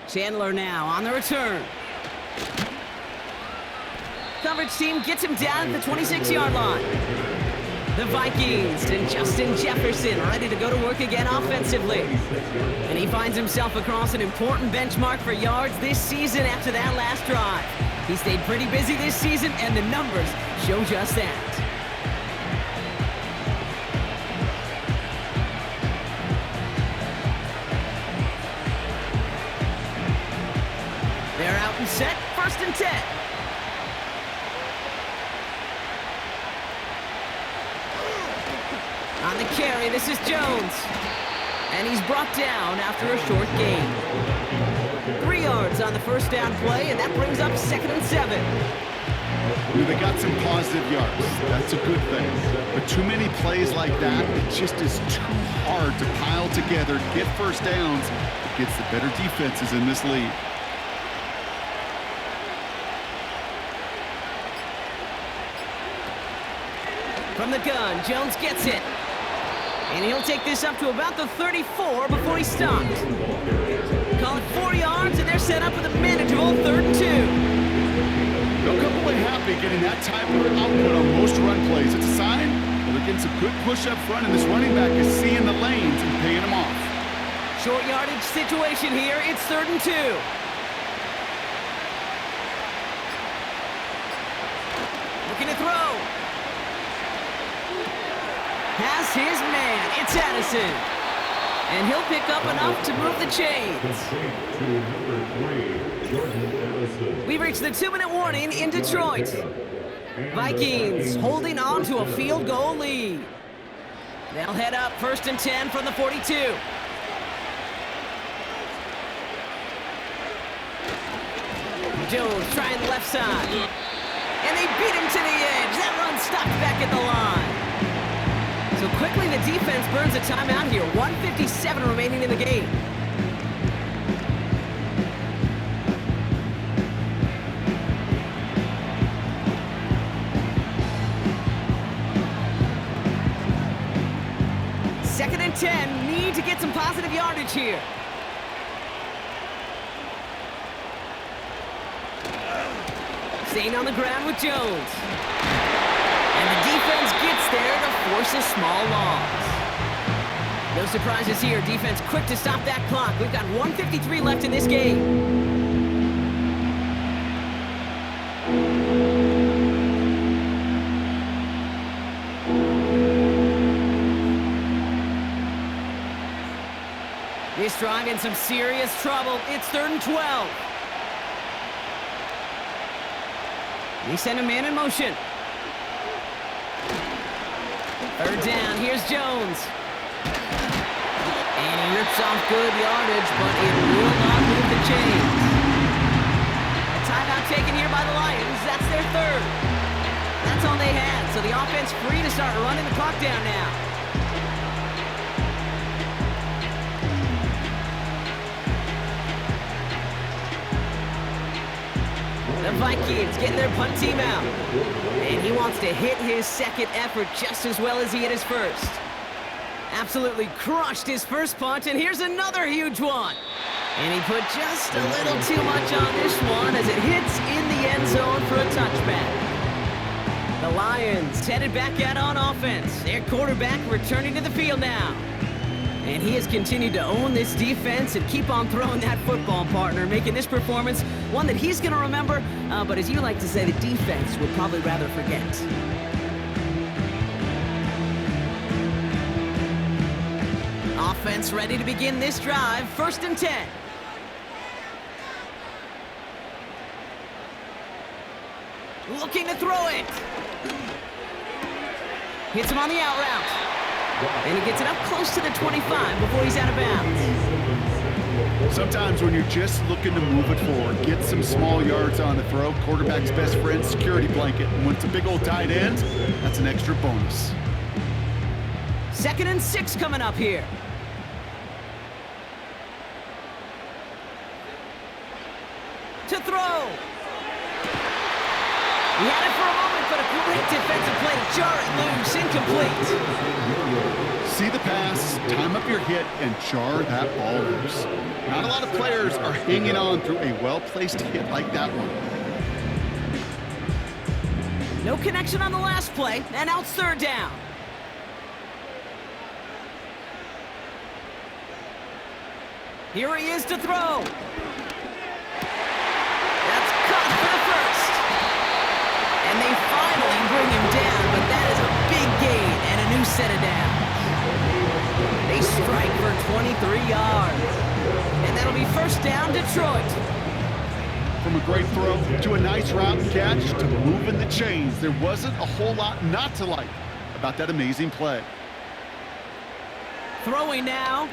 Chandler now on the return. Coverage team gets him down at the 26-yard line. The Vikings and Justin Jefferson ready to go to work again offensively. And he finds himself across an important benchmark for yards this season after that last drive. He stayed pretty busy this season, and the numbers show just that. They're out and set, 1st and 10. On the carry, this is Jones. And he's brought down after a short gain. 3 yards on the first down play, and that brings up 2nd and 7. They got some positive yards. That's a good thing. But too many plays like that, it just is too hard to pile together, get first downs against the better defenses in this league. From the gun, Jones gets it. And he'll take this up to about the 34 before he stopped. Call it 4 yards, and they're set up with a manageable 3rd and 2. They'll come away happy getting that type of output on most run plays. It's a sign that they're getting some good push up front, and this running back is seeing the lanes and paying them off. Short yardage situation here. It's 3rd and 2. Looking to throw. Has his man. It's Addison. And he'll pick up enough to move the chains. We've reached the 2-minute warning in Detroit. Vikings holding on to a field goal lead. They'll head up 1st and 10 from the 42. Jones trying the left side. And they beat him to the edge. That run stopped back at the line. So quickly the defense burns a timeout here. 1:57 remaining in the game. Second and 10. Need to get some positive yardage here. Staying on the ground with Jones. And the defense gets there to force a small loss. No surprises here. Defense quick to stop that clock. We've got 1:53 left in this game. This drive in some serious trouble. It's 3rd and 12. They send a man in motion. 3rd down. Here's Jones. And he rips off good yardage, but it will not move the chains. A timeout taken here by the Lions. That's their 3rd. That's all they had, so the offense free to start running the clock down now. The Vikings getting their punt team out. And he wants to hit his second effort just as well as he hit his first. Absolutely crushed his first punt, and here's another huge one. And he put just a little too much on this one as it hits in the end zone for a touchback. The Lions headed back out on offense. Their quarterback returning to the field now. And he has continued to own this defense and keep on throwing that football, partner, making this performance one that he's going to remember, but as you like to say, the defense would probably rather forget. Offense ready to begin this drive. 1st and 10. Looking to throw it. Hits him on the out route. And he gets it up close to the 25 before he's out of bounds. Sometimes when you're just looking to move it forward, get some small yards on the throw, quarterback's best friend, security blanket. And when it's a big old tight end, that's an extra bonus. 2nd and 6 coming up here. To throw. He had it for a moment, but a great defensive play to jar it loose. Incomplete. See the pass, time up your hit, and jar that ball loose. Not a lot of players are hanging on through a well-placed hit like that one. No connection on the last play, and now it's 3rd down. Here he is to throw. That's caught for the first. And they finally bring him down, but that is a big gain and a new set of downs. They strike for 23 yards. And that'll be 1st down, Detroit. From a great throw to a nice route catch to moving the chains, there wasn't a whole lot not to like about that amazing play. Throwing now.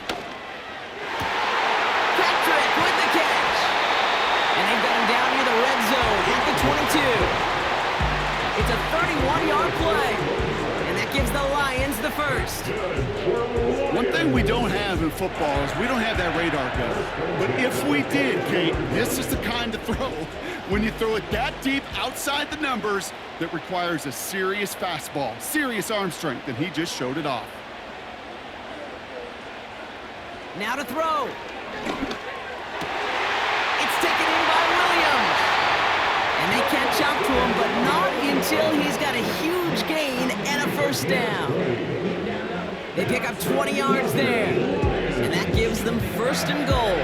Patrick with the catch. And they've got him down near the red zone at the 22. It's a 31-yard play. And that gives the Lions the 1st. One thing we don't have in football is we don't have that radar gun. But if we did, Kate, this is the kind of throw when you throw it that deep outside the numbers that requires a serious fastball, serious arm strength, and he just showed it off. Now to throw. It's taken in by Williams. And they catch up to him, but not until he's got a huge gain and a 1st down. They pick up 20 yards there. And that gives them 1st and goal.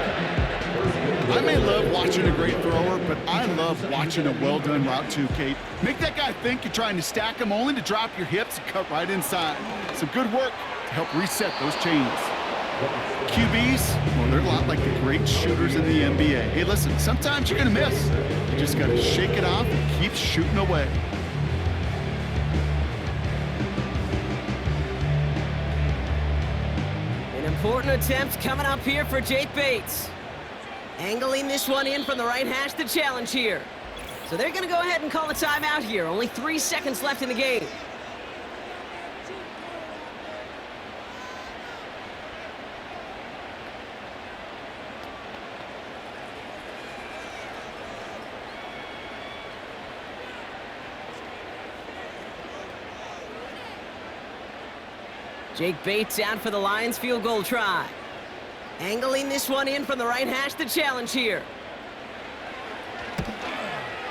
I may love watching a great thrower, but I love watching a well-done route too, Kate. Make that guy think you're trying to stack him only to drop your hips and cut right inside. Some good work to help reset those chains. QBs, well, they're a lot like the great shooters in the NBA. Hey, listen, sometimes you're going to miss. You just got to shake it off and keep shooting away. An important attempt coming up here for Jake Bates. Angling this one in from the right hash, the challenge here. So they're going to go ahead and call a timeout here. Only 3 seconds left in the game. Jake Bates out for the Lions field goal try. Angling this one in from the right hash, the challenge here.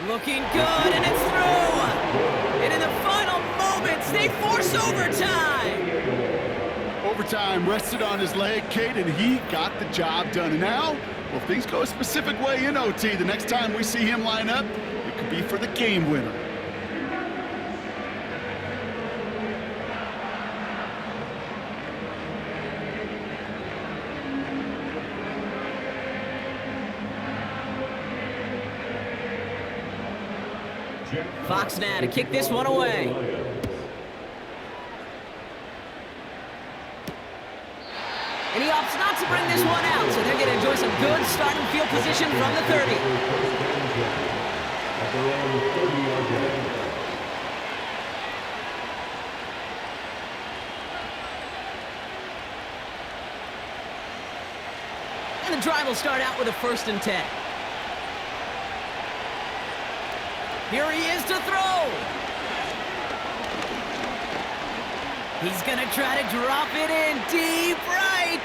Looking good, and it's through! And in the final moments, they force overtime! Overtime rested on his leg, Kate, and he got the job done. And now, well, if things go a specific way in OT, the next time we see him line up, it could be for the game winner. Fox now to kick this one away. And he opts not to bring this one out, so they're going to enjoy some good starting field position from the 30. And the drive will start out with a 1st and 10. Here he is to throw. He's going to try to drop it in deep right.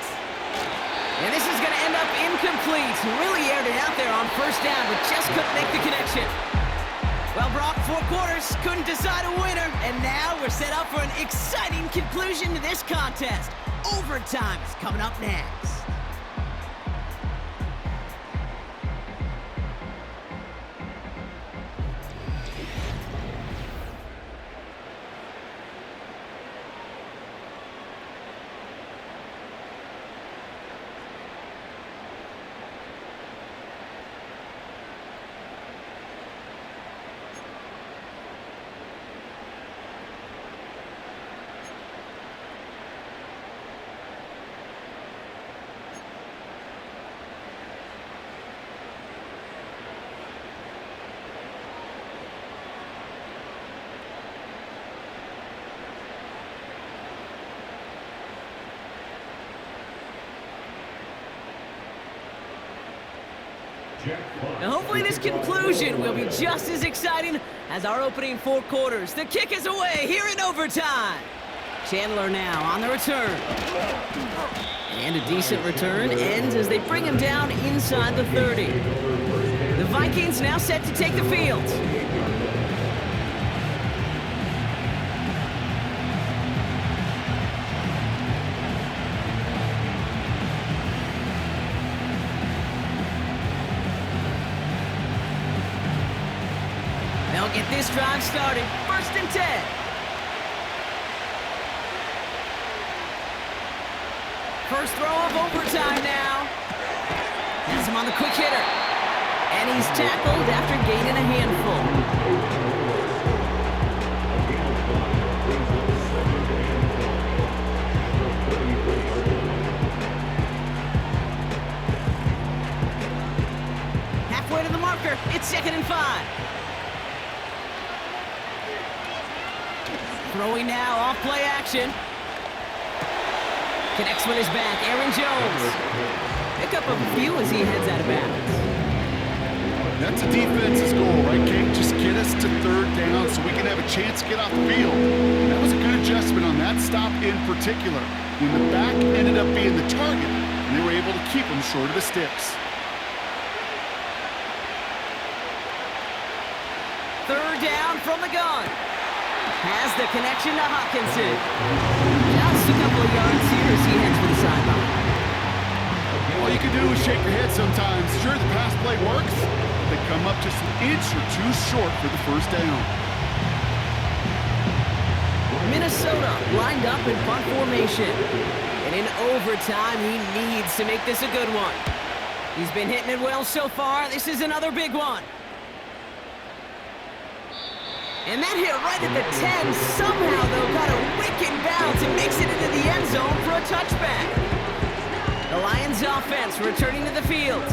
And this is going to end up incomplete. Really aired it out there on 1st down, but just couldn't make the connection. Well, Brock, 4 quarters, couldn't decide a winner. And now we're set up for an exciting conclusion to this contest. Overtime is coming up next. Now hopefully this conclusion will be just as exciting as our opening 4 quarters. The kick is away here in overtime. Chandler now on the return. And a decent return ends as they bring him down inside the 30. The Vikings now set to take the field. Get this drive started. 1st and 10. First throw of overtime now. Has him on the quick hitter. And he's tackled after gaining a handful. Halfway to the marker. It's 2nd and 5. Throwing now, off play action. Connects with his back, Aaron Jones. Pick up a few as he heads out of bounds. That's a defense's goal, right, Kate? Just get us to 3rd down so we can have a chance to get off the field. That was a good adjustment on that stop in particular, when the back ended up being the target, and they were able to keep him short of the sticks. 3rd down from the gun. Has the connection to Hawkinson. Just a couple of yards here as he heads for the sideline. All you can do is shake your head sometimes. Sure, the pass play works, but they come up just an inch or 2 short for the 1st down. Minnesota lined up in punt formation. And in overtime, he needs to make this a good one. He's been hitting it well so far. This is another big one. And that hit right at the 10. Somehow, though, got a wicked bounce and makes it into the end zone for a touchback. The Lions offense returning to the field.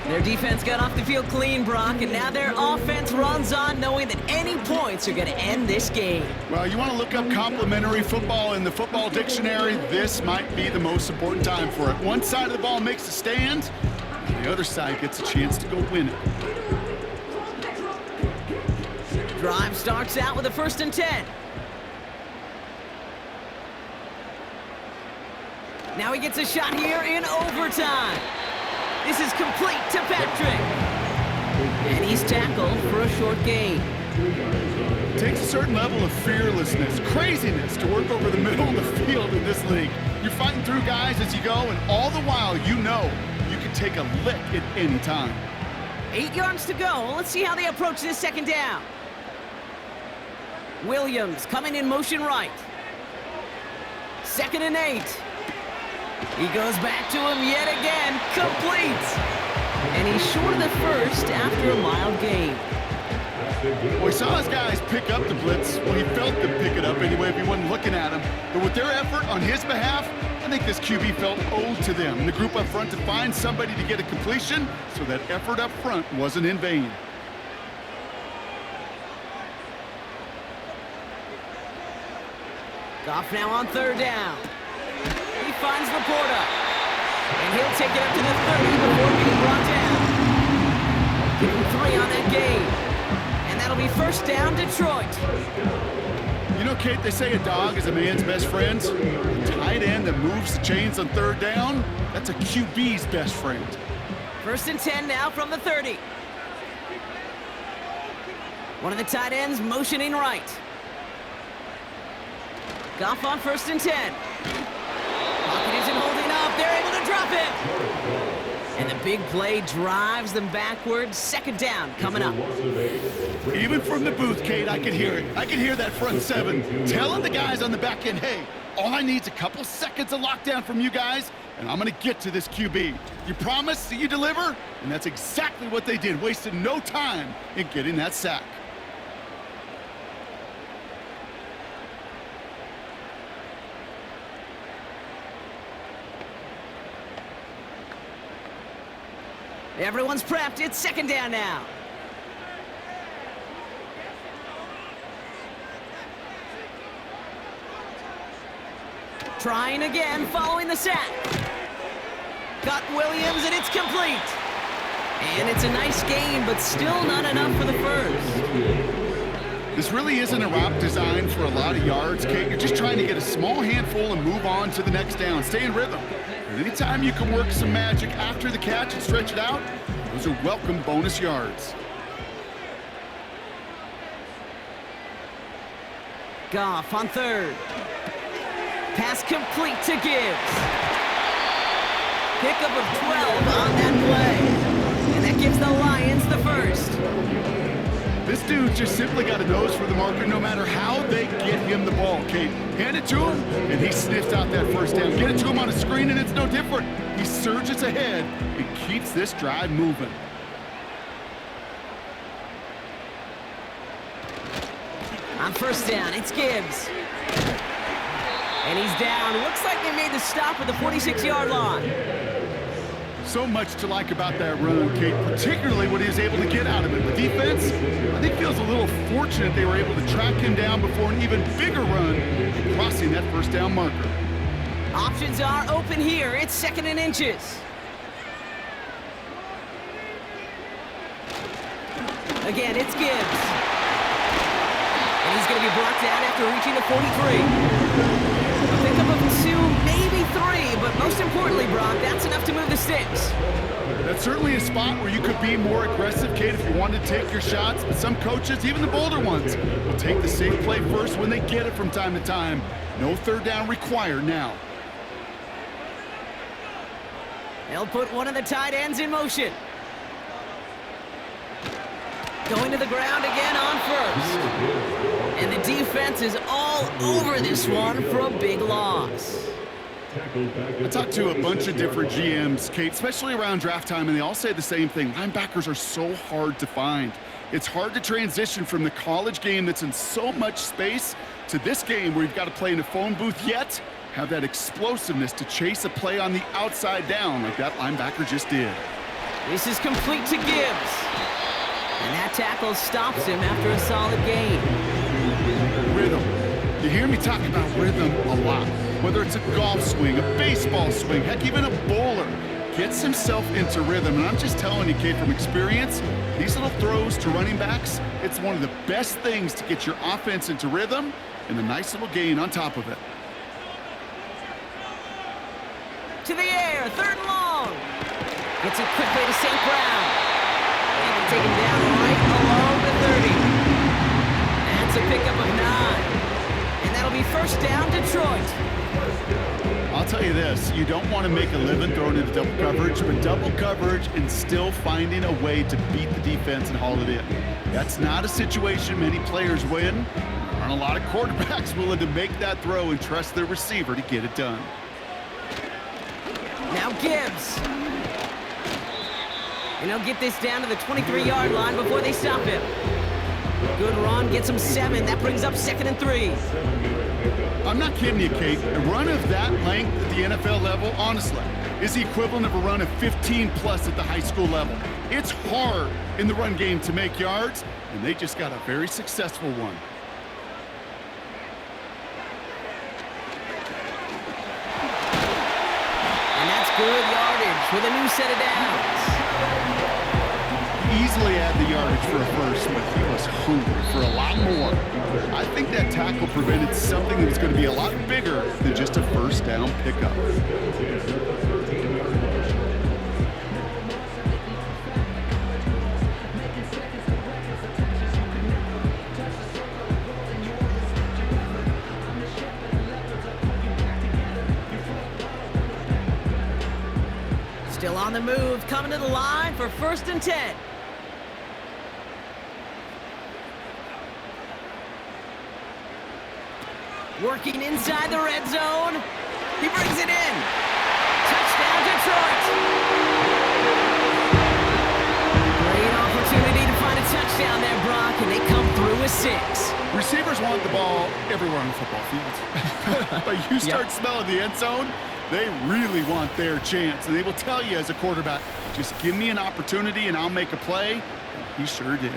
Their defense got off the field clean, Brock, and now their offense runs on knowing that any points are going to end this game. Well, you want to look up complimentary football in the football dictionary, this might be the most important time for it. One side of the ball makes a stand, and the other side gets a chance to go win it. Drive starts out with a 1st and 10. Now he gets a shot here in overtime. This is complete to Patrick. And he's tackled for a short gain. It takes a certain level of fearlessness, craziness to work over the middle of the field in this league. You're fighting through guys as you go, and all the while you know you can take a lick at any time. 8 yards to go. Let's see how they approach this second down. Williams coming in motion right. 2nd and 8. He goes back to him yet again. Complete. And he's short of the first after a mild gain. Well, he saw his guys pick up the blitz. Well, he felt them pick it up anyway if he wasn't looking at him. But with their effort on his behalf, I think this QB felt owed to them and the group up front to find somebody to get a completion, so that effort up front wasn't in vain. Goff now on 3rd down. He finds Laporta. And he'll take it up to the 30 before being brought down. Give him 3 on that gain. And that'll be 1st down, Detroit. You know, Kate, they say a dog is a man's best friend. A tight end that moves the chains on 3rd down, that's a QB's best friend. 1st and 10 now from the 30. One of the tight ends motioning right. Goff on 1st and 10. Pocket isn't holding up. They're able to drop it. And the big play drives them backwards. 2nd down coming up. Even from the booth, Kate, I could hear it. I could hear that front 7 telling the guys on the back end, hey, all I need is a couple seconds of lockdown from you guys, and I'm going to get to this QB. You promise that you deliver? And that's exactly what they did, wasted no time in getting that sack. Everyone's prepped. It's 2nd down now. Trying again, following the sack. Got Williams, and it's complete. And it's a nice gain, but still not enough for the first. This really isn't a route designed for a lot of yards, Kate. You're just trying to get a small handful and move on to the next down. Stay in rhythm. And anytime you can work some magic after the catch and stretch it out, those are welcome bonus yards. Goff on 3rd. Pass complete to Gibbs. Pickup of 12 on that play. And that gives the Lions the first. This dude just simply got a nose for the marker no matter how they get him the ball, Kate. Hand it to him, and he sniffs out that 1st down. Get it to him on a screen, and it's no different. He surges ahead and keeps this drive moving. On 1st down, it's Gibbs. And he's down. Looks like they made the stop at the 46-yard line. So much to like about that run, Kate, particularly what he was able to get out of it. The defense, I think, feels a little fortunate they were able to track him down before an even bigger run, crossing that 1st down marker. Options are open here. It's 2nd and inches. Again, it's Gibbs. And he's going to be brought down after reaching the 43. A pickup of 2, maybe 3, but most importantly, Brock, that's enough to move the sticks. That's certainly a spot where you could be more aggressive, Kate, if you wanted to take your shots. But some coaches, even the bolder ones, will take the safe play first when they get it from time to time. No 3rd down required now. They'll put one of the tight ends in motion. Going to the ground again on 1st. And the defense is all over this one for a big loss. I talked to a bunch of different GMs, Kate, especially around draft time, and they all say the same thing. Linebackers are so hard to find. It's hard to transition from the college game that's in so much space to this game where you've got to play in a phone booth, yet have that explosiveness to chase a play on the outside down like that linebacker just did. This is complete to Gibbs. And that tackle stops him after a solid gain. Rhythm. You hear me talk about rhythm a lot. Whether it's a golf swing, a baseball swing, heck, even a bowler gets himself into rhythm. And I'm just telling you, kid, from experience, these little throws to running backs, it's one of the best things to get your offense into rhythm and a nice little gain on top of it. To the air, 3rd and long. Gets it quickly to St. Brown. And he take him down right along the 30. That's a pickup of 9. And that'll be first down, Detroit. I'll tell you this, you don't want to make a living throwing into double coverage, but double coverage and still finding a way to beat the defense and haul it in. That's not a situation many players win. There aren't a lot of quarterbacks willing to make that throw and trust their receiver to get it done. Now Gibbs. And he'll get this down to the 23-yard line before they stop him. Good run, gets him 7. That brings up 2nd and 3. I'm not kidding you, Kate. A run of that length at the NFL level, honestly, is the equivalent of a run of 15-plus at the high school level. It's hard in the run game to make yards, and they just got a very successful one. And that's good yardage with a new set of downs. Easily had the yardage for a first, but he was hungry for a lot more. I think that tackle prevented something that was going to be a lot bigger than just a first down pickup. Still on the move, coming to the line for 1st and 10. Working inside the red zone. He brings it in. Touchdown, Detroit. Great opportunity to find a touchdown there, Brock, and they come through with 6. Receivers want the ball everywhere on the football field. But you start smelling the end zone, they really want their chance. And they will tell you as a quarterback, just give me an opportunity and I'll make a play. And he sure did.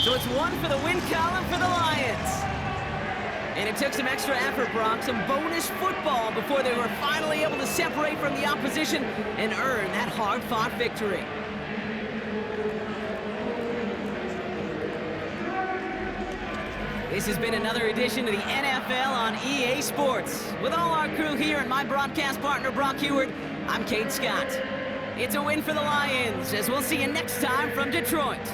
So it's 1 for the win column for the Lions. And it took some extra effort, Brock, some bonus football before they were finally able to separate from the opposition and earn that hard-fought victory. This has been another edition of the NFL on EA Sports. With all our crew here and my broadcast partner, Brock Heward, I'm Kate Scott. It's a win for the Lions, as we'll see you next time from Detroit.